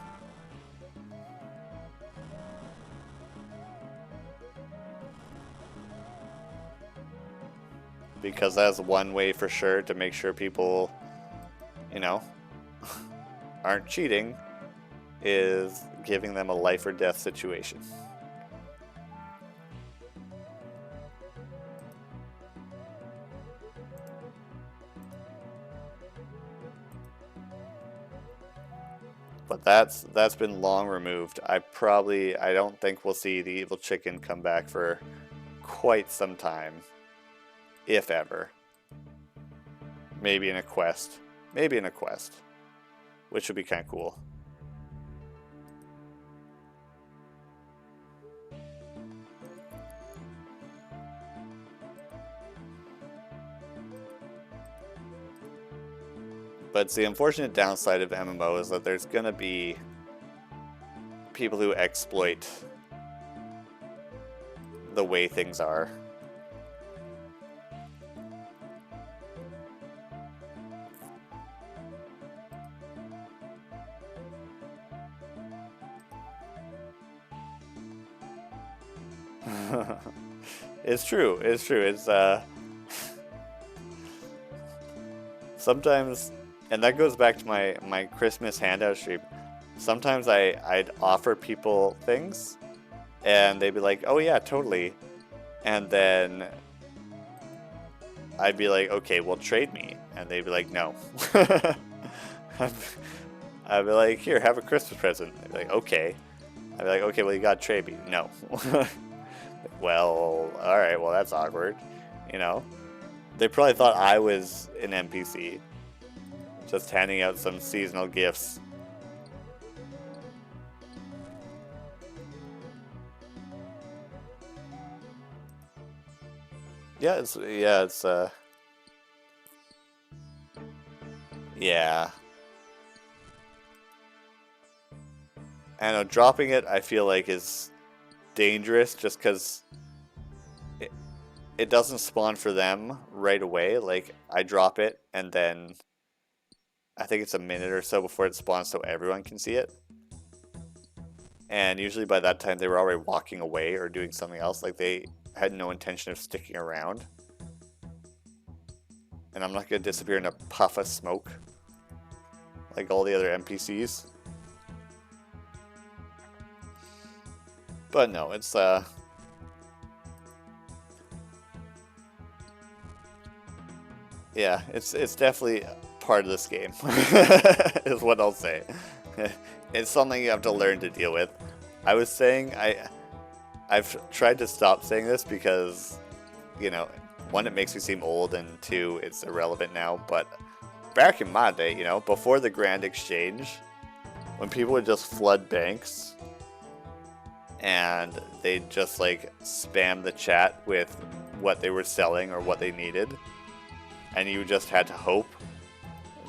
Because that's one way for sure to make sure people, aren't cheating, is giving them a life or death situation. But that's been long removed. I don't think we'll see the evil chicken come back for quite some time. If ever. Maybe in a quest. Which would be kind of cool. But the unfortunate downside of MMO is that there's going to be people who exploit the way things are. It's true. It's sometimes, and that goes back to my Christmas handout stream. Sometimes I'd offer people things and they'd be like, oh yeah, totally. And then I'd be like, okay, well, trade me. And they'd be like, no. I'd be like, here, have a Christmas present. They'd be like, okay. I'd be like, okay, well, you got trade me. No. Well, alright, well, that's awkward. You know? They probably thought I was an NPC. Just handing out some seasonal gifts. Yeah, yeah. I know, dropping it, I feel like, is dangerous just because it doesn't spawn for them right away. Like, I drop it, and then I think it's a minute or so before it spawns so everyone can see it. And usually by that time, they were already walking away or doing something else. Like, they had no intention of sticking around. And I'm not going to disappear in a puff of smoke like all the other NPCs. But no, it's yeah, it's definitely part of this game, is what I'll say. It's something you have to learn to deal with. I was saying I've tried to stop saying this because, you know, one, it makes me seem old, and two, it's irrelevant now. But back in my day, you know, before the Grand Exchange, when people would just flood banks and they'd just like spam the chat with what they were selling or what they needed, and you just had to hope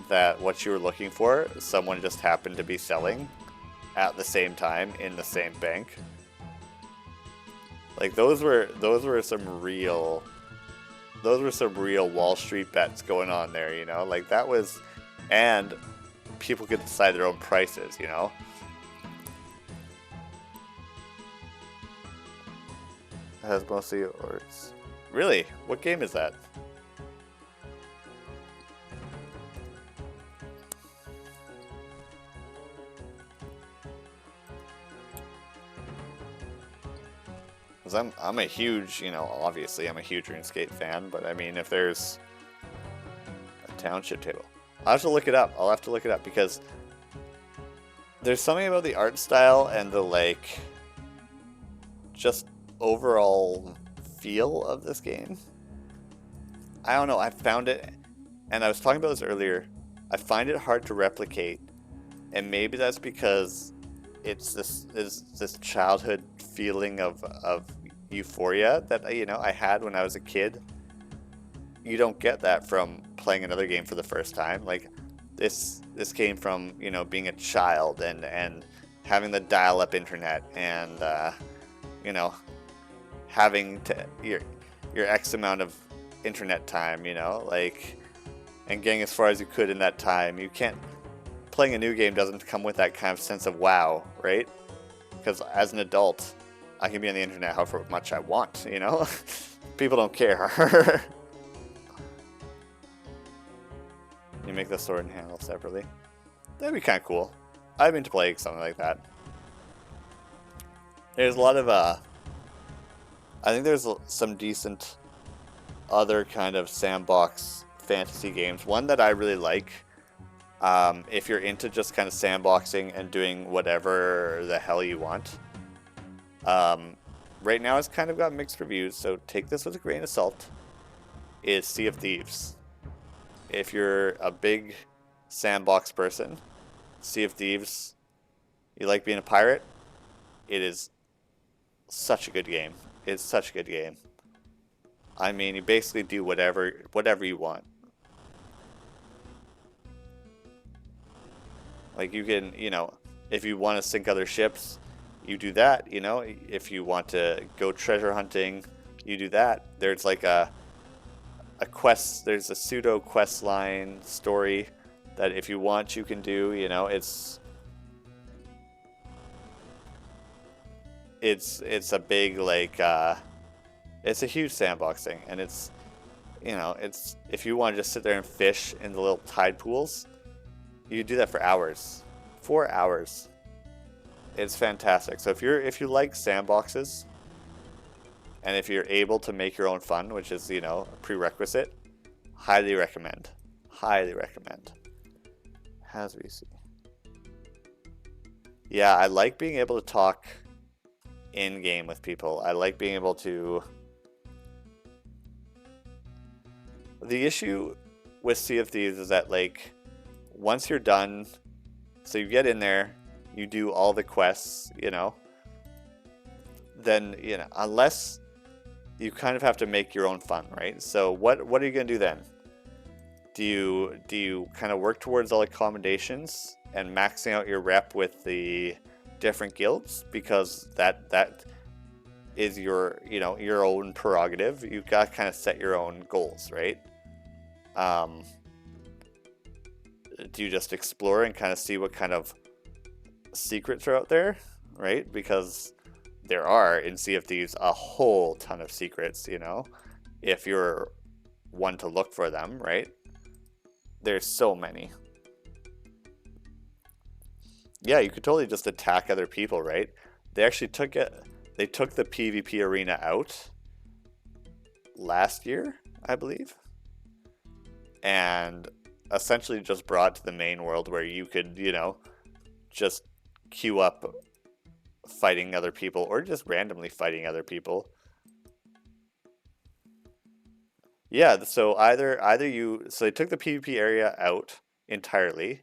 that what you were looking for, someone just happened to be selling at the same time in the same bank. Like, those were some real Wall Street bets going on there, you know? Like, that was, and people could decide their own prices, you know? It has mostly, or it's, really? What game is that? Because I'm a huge, you know, obviously I'm a huge RuneScape fan, but I mean, if there's a township table, I'll have to look it up. I'll have to look it up because there's something about the art style and the, like, just overall feel of this game. I don't know, I found it, and I was talking about this earlier, I find it hard to replicate, and maybe that's because it's this childhood feeling of euphoria that, you know, I had when I was a kid. You don't get that from playing another game for the first time. Like, this came from, you know, being a child and having the dial-up internet and you know, having to your X amount of internet time, you know, like, and getting as far as you could in that time. You can't, playing a new game doesn't come with that kind of sense of wow, right? Because as an adult, I can be on the internet however much I want, you know? People don't care. You make the sword and handle separately. That'd be kind of cool. I've been to play something like that. There's a lot of, I think there's some decent other kind of sandbox fantasy games. One that I really like, if you're into just kind of sandboxing and doing whatever the hell you want. Right now it's kind of got mixed reviews, so take this with a grain of salt, is Sea of Thieves. If you're a big sandbox person, Sea of Thieves, you like being a pirate, it is such a good game. It's such a good game. I mean, you basically do whatever you want. Like, you can, you know, if you want to sink other ships, you do that, you know. If you want to go treasure hunting, you do that. There's like a quest, there's a pseudo quest line story that if you want, you can do, you know. It's a big, like, it's a huge sandbox thing, and it's, you know, it's, if you want to just sit there and fish in the little tide pools, you can do that for hours. 4 hours. It's fantastic. So if you like sandboxes, and if you're able to make your own fun, which is, you know, a prerequisite, highly recommend. Highly recommend. As we see. Yeah, I like being able to talk in game with people. I like being able to. The issue with Sea of Thieves is that, like, once you're done, so you get in there, you do all the quests, then, unless you kind of have to make your own fun, right? So what are you gonna do then? Do you kind of work towards all accommodations and maxing out your rep with the different guilds, because that is your own prerogative. You've got to kind of set your own goals, right? Um, do you just explore and kind of see what kind of secrets are out there, right? Because there are in Sea of Thieves a whole ton of secrets, if you're one to look for them, right? There's so many. Yeah, you could totally just attack other people, right? They actually took it. They took the PvP arena out last year, I believe, and essentially just brought to the main world where you could, just queue up fighting other people or just randomly fighting other people. Yeah, so so they took the PvP area out entirely.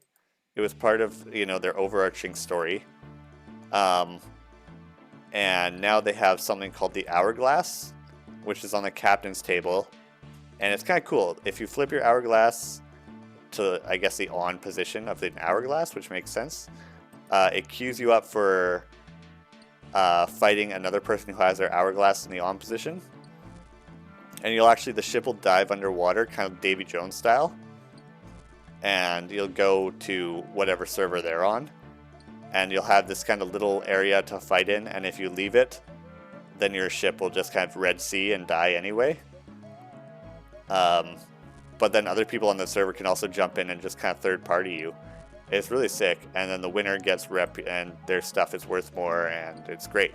It was part of, their overarching story. And now they have something called the Hourglass, which is on the captain's table. And it's kind of cool. If you flip your Hourglass to, I guess, the on position of the Hourglass, which makes sense, it queues you up for fighting another person who has their Hourglass in the on position. And the ship will dive underwater, kind of Davy Jones style. And you'll go to whatever server they're on. And you'll have this kind of little area to fight in. And if you leave it, then your ship will just kind of red sea and die anyway. But then other people on the server can also jump in and just kind of third party you. It's really sick. And then the winner gets rep and their stuff is worth more, and it's great.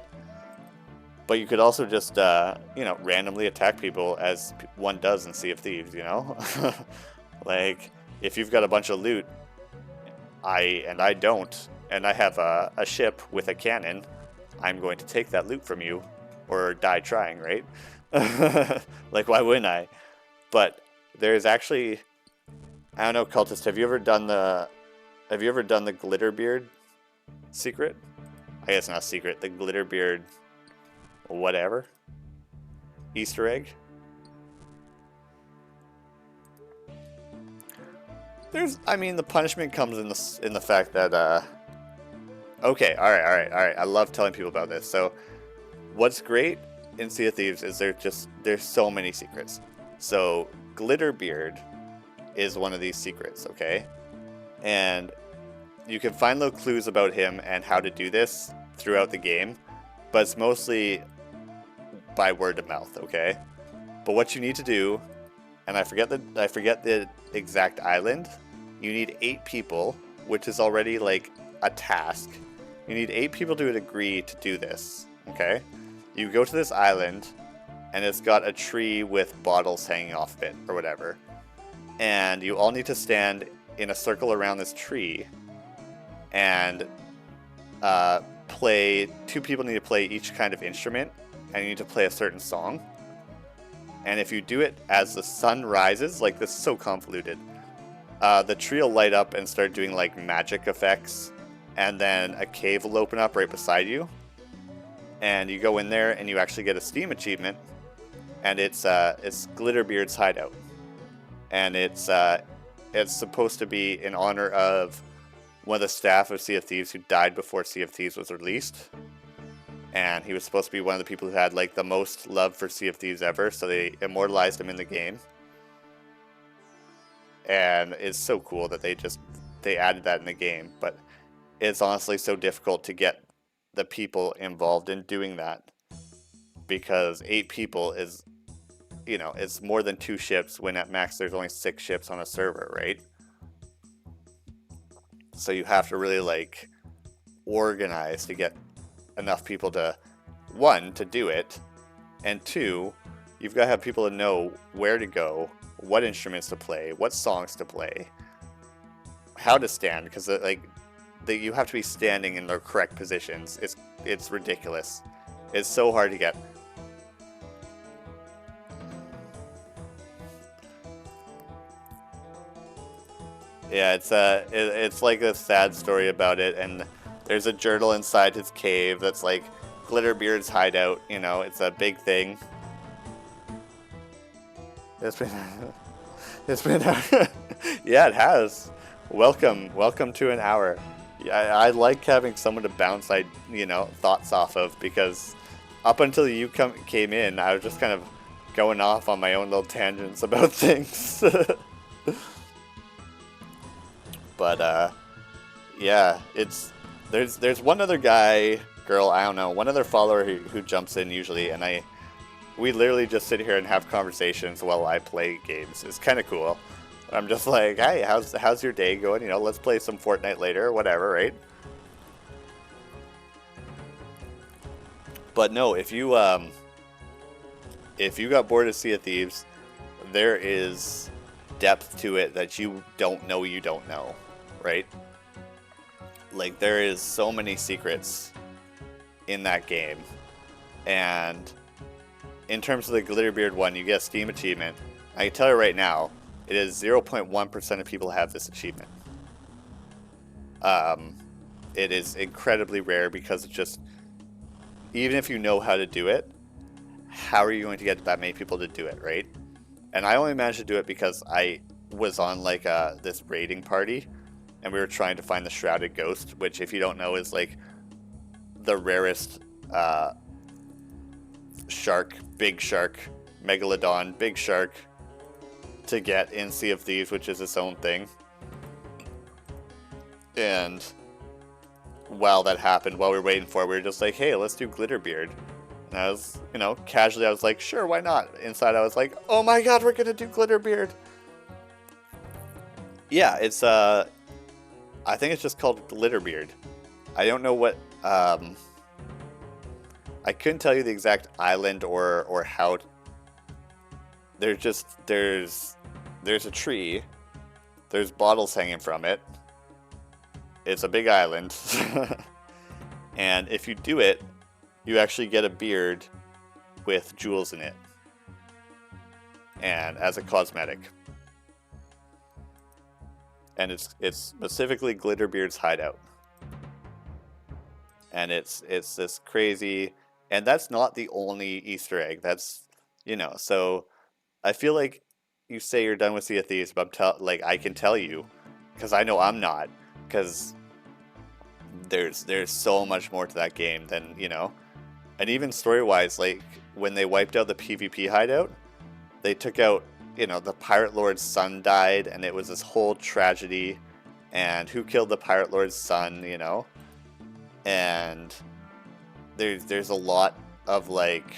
But you could also just, randomly attack people as one does in Sea of Thieves, Like, if you've got a bunch of loot, I don't, and I have a ship with a cannon, I'm going to take that loot from you, or die trying, right? Like, why wouldn't I? But there's actually, I don't know, Cultist, have you ever done the Glitterbeard secret? I guess not secret, the Glitterbeard whatever Easter egg. The punishment comes in the fact that okay, all right. I love telling people about this. So what's great in Sea of Thieves is there's so many secrets. So Glitterbeard is one of these secrets, okay? And you can find little clues about him and how to do this throughout the game, but it's mostly by word of mouth, okay? But what you need to do, and I forget the exact island, you need 8 people, which is already like a task. You need 8 people to agree to do this, okay? You go to this island, and it's got a tree with bottles hanging off it, or whatever. And you all need to stand in a circle around this tree, and 2 people need to play each kind of instrument, and you need to play a certain song. And if you do it as the sun rises, like, this is so convoluted, the tree will light up and start doing like magic effects, and then a cave will open up right beside you, and you go in there and you actually get a Steam achievement, and it's Glitterbeard's hideout, and it's supposed to be in honor of one of the staff of Sea of Thieves who died before Sea of Thieves was released. And he was supposed to be one of the people who had like the most love for Sea of Thieves ever, so they immortalized him in the game. And it's so cool that they added that in the game, but it's honestly so difficult to get the people involved in doing that, because 8 people is, it's more than 2 ships, when at max there's only 6 ships on a server, right? So you have to really like organize to get enough people to, 1, to do it, and 2, you've got to have people to know where to go, what instruments to play, what songs to play, how to stand, because like that you have to be standing in the correct positions. It's ridiculous. It's so hard to get. Yeah, it's like a sad story about it, and there's a journal inside his cave that's like Glitterbeard's hideout. You know, it's a big thing. It's been, it's been, yeah, it has. Welcome to an hour. Yeah, I like having someone to bounce, thoughts off of, because up until you came in, I was just kind of going off on my own little tangents about things. But yeah, there's one other guy, girl, I don't know, one other follower who jumps in usually, and we literally just sit here and have conversations while I play games. It's kind of cool. I'm just like, hey, how's your day going? You know, let's play some Fortnite later, or whatever, right? But no, if you got bored of Sea of Thieves, there is depth to it that you don't know, right? Like, there is so many secrets in that game, and in terms of the Glitterbeard one, you get a Steam achievement. I can tell you right now, it is 0.1% of people have this achievement. It is incredibly rare because it's just, even if you know how to do it, how are you going to get that many people to do it, right? And I only managed to do it because I was on like this raiding party, and we were trying to find the Shrouded Ghost, which, if you don't know, is like the rarest shark, big shark, megalodon, big shark to get in Sea of Thieves, which is its own thing. And while that happened, while we were waiting for it, we were just like, hey, let's do Glitterbeard. And I was, casually, I was like, sure, why not? Inside, I was like, oh my god, we're gonna do Glitterbeard. Yeah, it's, I think it's just called Glitterbeard. I don't know what, I couldn't tell you the exact island or how. There's a tree. There's bottles hanging from it. It's a big island. And if you do it, you actually get a beard with jewels in it. And as a cosmetic. And it's specifically Glitterbeard's hideout. And it's this crazy, and that's not the only Easter egg. That's, so I feel like you say you're done with Sea of Thieves, but I can tell you, because I know I'm not, because there's so much more to that game than, and even story-wise, like, when they wiped out the PvP hideout, they took out, the Pirate Lord's son died, and it was this whole tragedy, and who killed the Pirate Lord's son, and there's a lot of, like,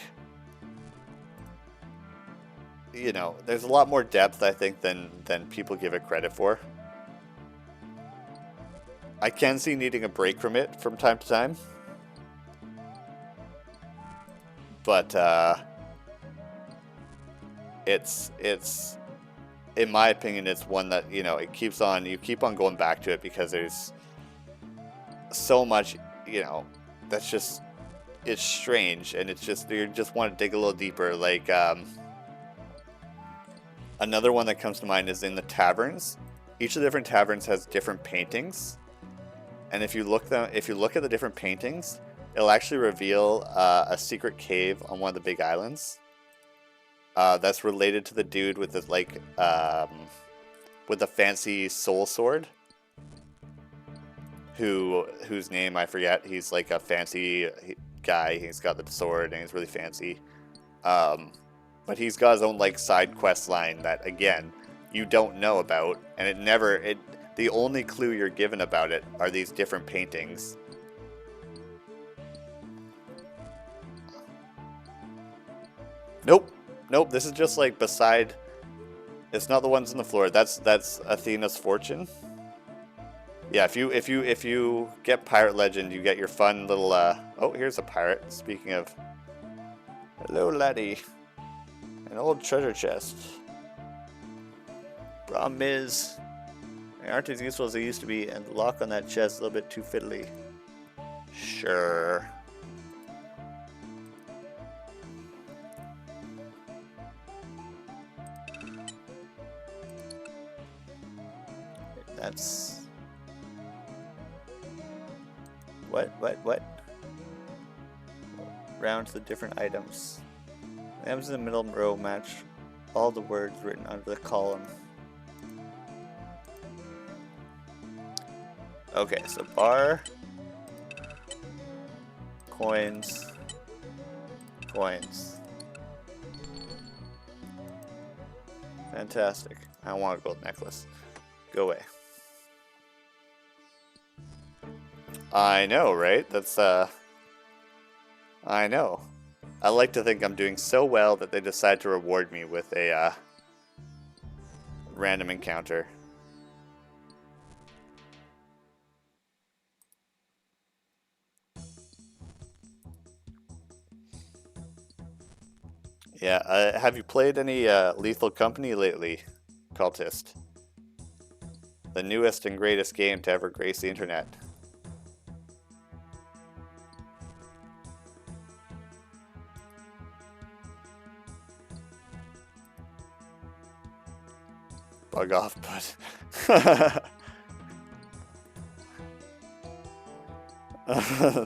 there's a lot more depth, I think, than people give it credit for. I can see needing a break from it from time to time. But, it's in my opinion, it's one that, you keep on going back to it because there's so much, that's just, it's strange, and it's just, you just want to dig a little deeper. Like, another one that comes to mind is in the taverns. Each of the different taverns has different paintings, and if you look at the different paintings, it'll actually reveal a secret cave on one of the big islands. That's related to the dude with the with the fancy soul sword, whose name I forget. He's like a fancy guy. He's got the sword and he's really fancy. But he's got his own like side quest line that, again, you don't know about, and the only clue you're given about it are these different paintings. Nope, this is just like beside. It's not the ones on the floor. That's Athena's fortune. Yeah, if you get Pirate Legend, you get your fun little oh, here's a pirate. Speaking of, hello laddie. An old treasure chest. Problem is, They aren't as useful as they used to be, and the lock on that chest is a little bit too fiddly. Sure. That's... What? Round the different items. The items in the middle row match all the words written under the column. Okay, so bar, coins, coins. Fantastic. I don't want a gold necklace. Go away. I know, right? That's, I know. I like to think I'm doing so well that they decide to reward me with a, random encounter. Yeah, have you played any, Lethal Company lately, Cultist? The newest and greatest game to ever grace the internet. Bug off, but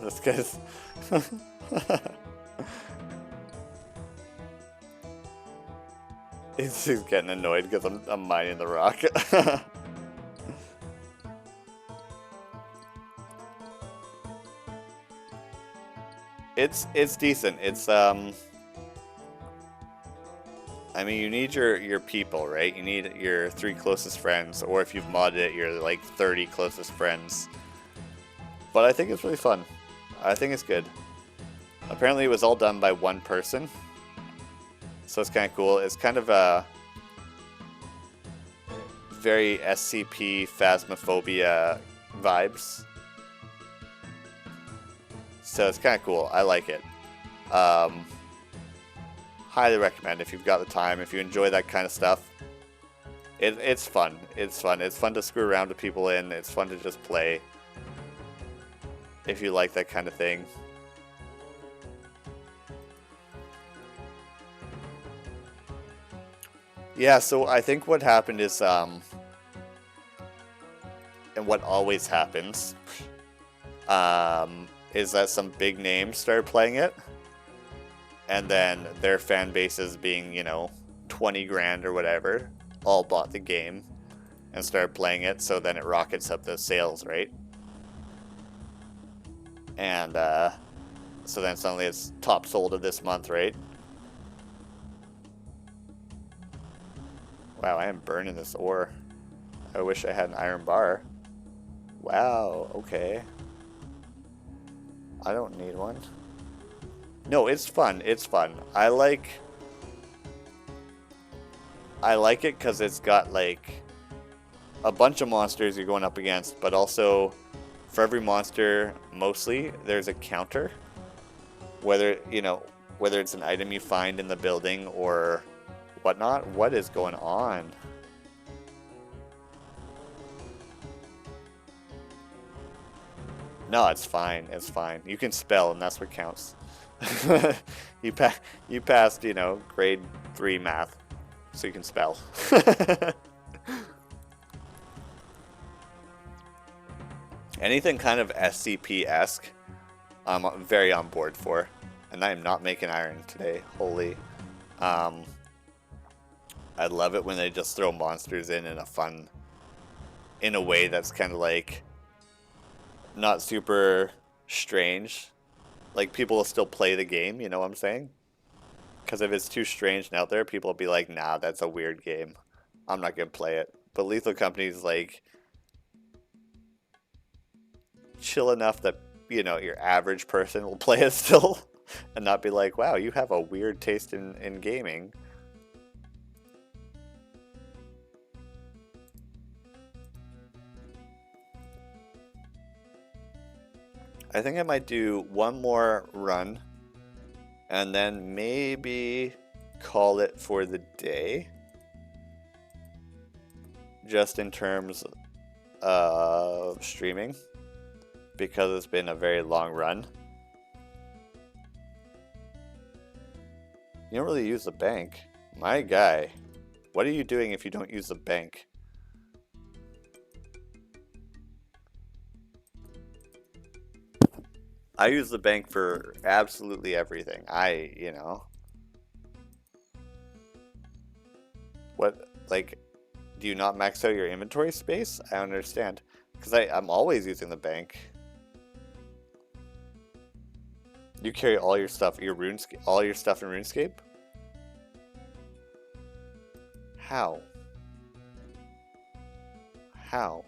this guy's he's getting annoyed because I'm mining the rock. It's decent. It's I mean, you need your people, right? You need your 3 closest friends, or if you've modded it, your like 30 closest friends. But I think it's really fun. I think it's good. Apparently it was all done by one person. So it's kind of cool. It's kind of a very SCP Phasmophobia vibes. So it's kind of cool. I like it. Highly recommend if you've got the time, if you enjoy that kind of stuff. It's fun. It's fun. It's fun to screw around with people in. It's fun to just play. If you like that kind of thing. Yeah, so I think what happened is, and what always happens, is that some big names started playing it. And then their fan bases being, you know, 20 grand or whatever, all bought the game and started playing it, so then it rockets up the sales, right? And so then suddenly it's top sold of this month, right? Wow, I am burning this ore. I wish I had an iron bar. Wow, okay. I don't need one. No, it's fun. It's fun. I like it because it's got like a bunch of monsters you're going up against, but also for every monster, mostly there's a counter. Whether it's an item you find in the building or whatnot. What is going on? No, it's fine. It's fine. You can spell, and that's what counts. you passed, you know, grade 3 math, so you can spell. Anything kind of SCP-esque, I'm very on board for, and I am not making iron today. Holy, I love it when they just throw monsters in a way that's kind of like not super strange. Like, people will still play the game, you know what I'm saying? Because if it's too strange and out there, people will be like, nah, that's a weird game. I'm not going to play it. But Lethal Company is, like, chill enough that, you know, your average person will play it still. And not be like, wow, you have a weird taste in gaming. I think I might do one more run and then maybe call it for the day. Just in terms of streaming because it's been a very long run. You don't really use the bank. My guy, what are you doing if you don't use the bank? I use the bank for absolutely everything. You know. What, like, do you not max out your inventory space? I don't understand. Because I'm always using the bank. You carry all your stuff, all your stuff in RuneScape? How? How?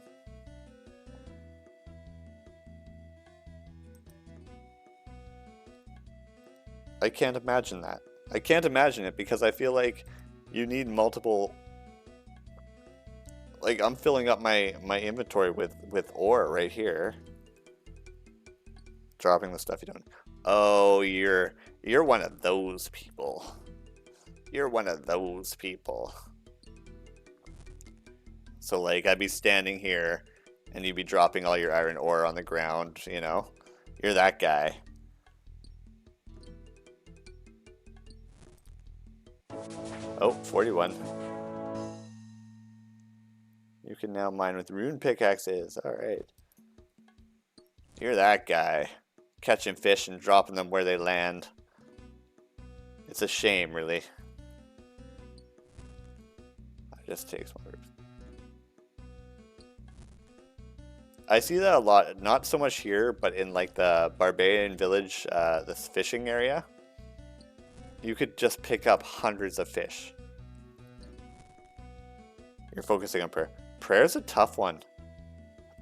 I can't imagine that. I can't imagine it because I feel like you need multiple. Like, I'm filling up my inventory with ore right here. Dropping the stuff you don't. Oh, you're one of those people. You're one of those people. So like, I'd be standing here and you'd be dropping all your iron ore on the ground, you know? You're that guy. Oh, 41. You can now mine with rune pickaxes. Alright. You're that guy. Catching fish and dropping them where they land. It's a shame, really. I just take some roots. I see that a lot, not so much here, but in like the Barbarian Village, this fishing area. You could just pick up hundreds of fish. You're focusing on prayer. Prayer's a tough one.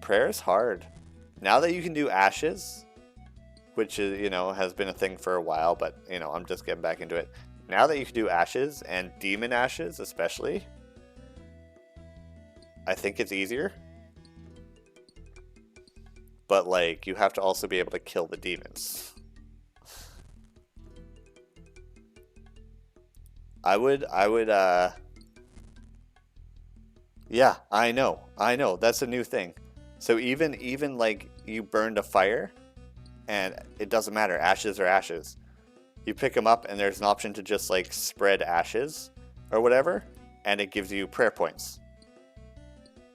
Prayer is hard. Now that you can do ashes, which is, you know, has been a thing for a while, but, you know, I'm just getting back into it. Now that you can do ashes, and demon ashes especially, I think it's easier. But, like, you have to also be able to kill the demons. Yeah, I know, that's a new thing. So even like, you burned a fire, and it doesn't matter, ashes are ashes. You pick them up, and there's an option to just, like, spread ashes, or whatever, and it gives you prayer points.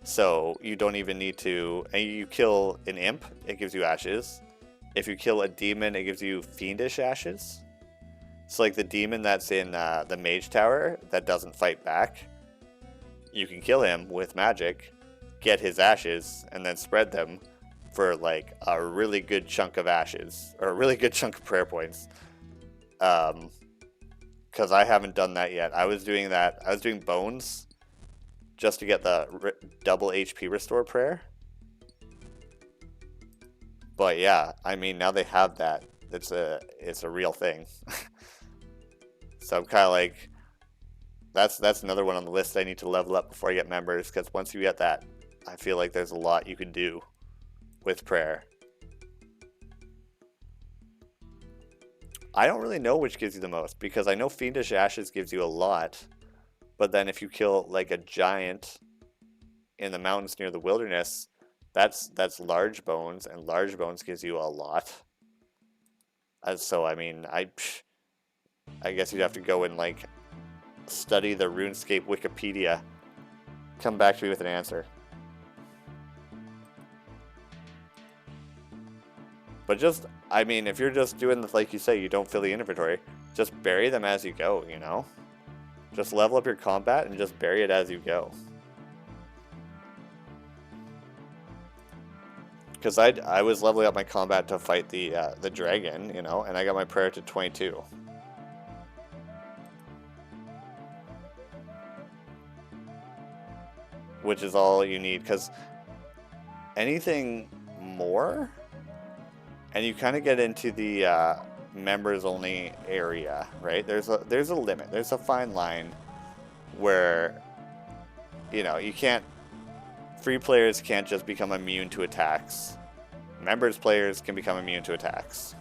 So, you don't even need to, and you kill an imp, it gives you ashes. If you kill a demon, it gives you fiendish ashes. So like the demon that's in the mage tower that doesn't fight back, you can kill him with magic, get his ashes, and then spread them for like a really good chunk of ashes, or a really good chunk of prayer points. Because I haven't done that yet. I was doing bones just to get the double HP restore prayer. But yeah, I mean, now they have that. It's a real thing. So I'm kind of like, that's another one on the list I need to level up before I get members, because once you get that, I feel like there's a lot you can do with prayer. I don't really know which gives you the most, because I know Fiendish Ashes gives you a lot, but then if you kill like a giant in the mountains near the wilderness, that's large bones, and large bones gives you a lot. So I mean, I guess you'd have to go and like study the RuneScape Wikipedia. Come back to me with an answer. But just, I mean, if you're just doing this, like you say, you don't fill the inventory, just bury them as you go, you know? Just level up your combat and just bury it as you go. Because I was leveling up my combat to fight the dragon, you know, and I got my prayer to 22. Which is all you need, because anything more, and you kind of get into the members only area, right? There's a limit. There's a fine line where, you know, you can't, free players can't just become immune to attacks. Members players can become immune to attacks.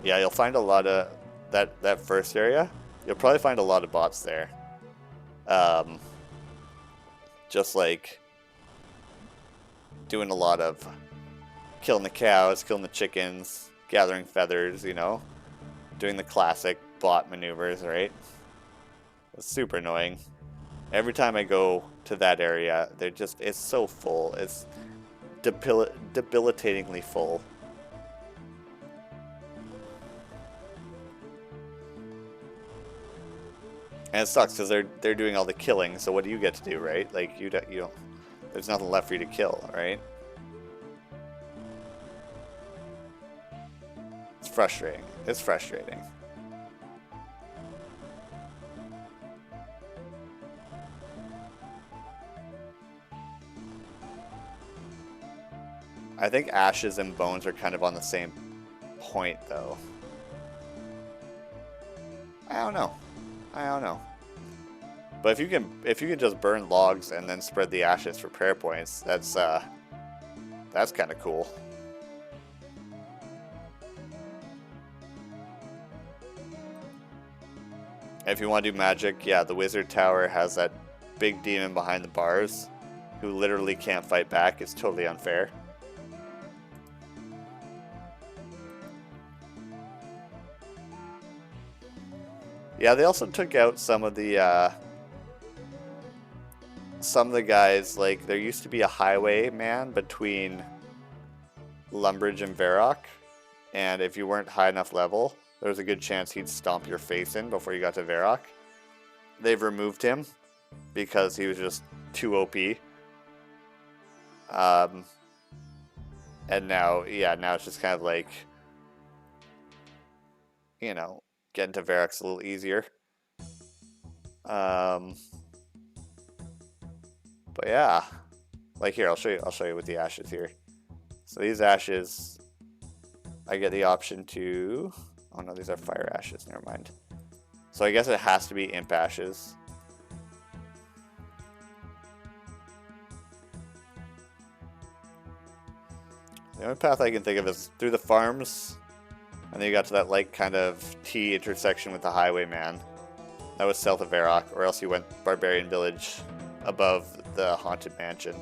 Yeah, you'll find a lot of that first area. You'll probably find a lot of bots there. Um, just like doing a lot of killing the cows, killing the chickens, gathering feathers, you know, doing the classic bot maneuvers, right? It's super annoying. Every time I go to that area, it's so full. It's debilitatingly full. And it sucks because they're doing all the killing. So what do you get to do, right? Like you don't. There's nothing left for you to kill, right? It's frustrating. It's frustrating. I think ashes and bones are kind of on the same point, though. I don't know. I don't know. But if you can just burn logs and then spread the ashes for prayer points, that's kind of cool. If you want to do magic, yeah, the wizard tower has that big demon behind the bars who literally can't fight back. It's totally unfair. Yeah, they also took out some of the guys. Like, there used to be a highwayman between Lumbridge and Varrock, and if you weren't high enough level, there was a good chance he'd stomp your face in before you got to Varrock. They've removed him because he was just too OP. And now, yeah, now it's just kind of like, you know, getting to Varrock's a little easier. But yeah, like here, I'll show you with the ashes here. So these ashes, I get the option to, oh no, these are fire ashes, never mind. So I guess it has to be imp ashes. The only path I can think of is through the farms, and then you got to that like kind of T intersection with the highwayman. That was south of Varrock, or else you went Barbarian Village above the Haunted Mansion.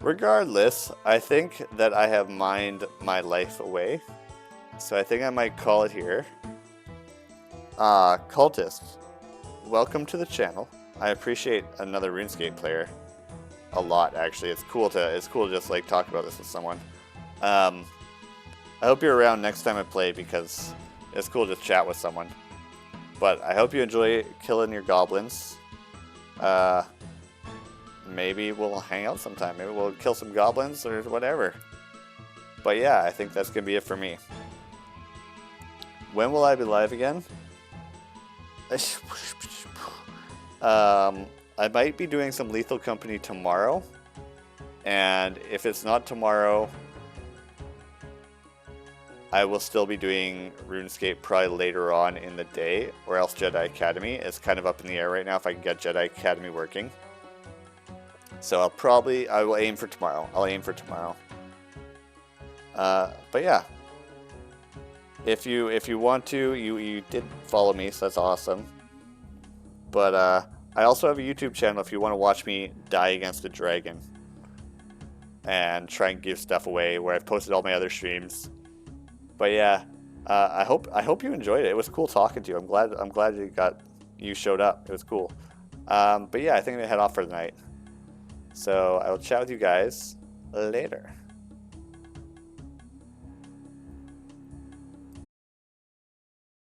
Regardless, I think that I have mined my life away, so I think I might call it here. Cultist, welcome to the channel. I appreciate another RuneScape player a lot, actually. It's cool to just like talk about this with someone. I hope you're around next time I play because it's cool to just chat with someone. But I hope you enjoy killing your goblins. Maybe we'll hang out sometime. Maybe we'll kill some goblins or whatever. But yeah, I think that's gonna be it for me. When will I be live again? I might be doing some Lethal Company tomorrow, and if it's not tomorrow, I will still be doing RuneScape probably later on in the day, or else Jedi Academy. It's kind of up in the air right now if I can get Jedi Academy working. So I will aim for tomorrow. But yeah, if you want to, you did follow me, so that's awesome. But I also have a YouTube channel if you want to watch me die against a dragon and try and give stuff away, where I've posted all my other streams. But yeah, I hope you enjoyed it. It was cool talking to you. I'm glad you showed up. It was cool. But yeah, I think I'm gonna head off for the night. So I will chat with you guys later.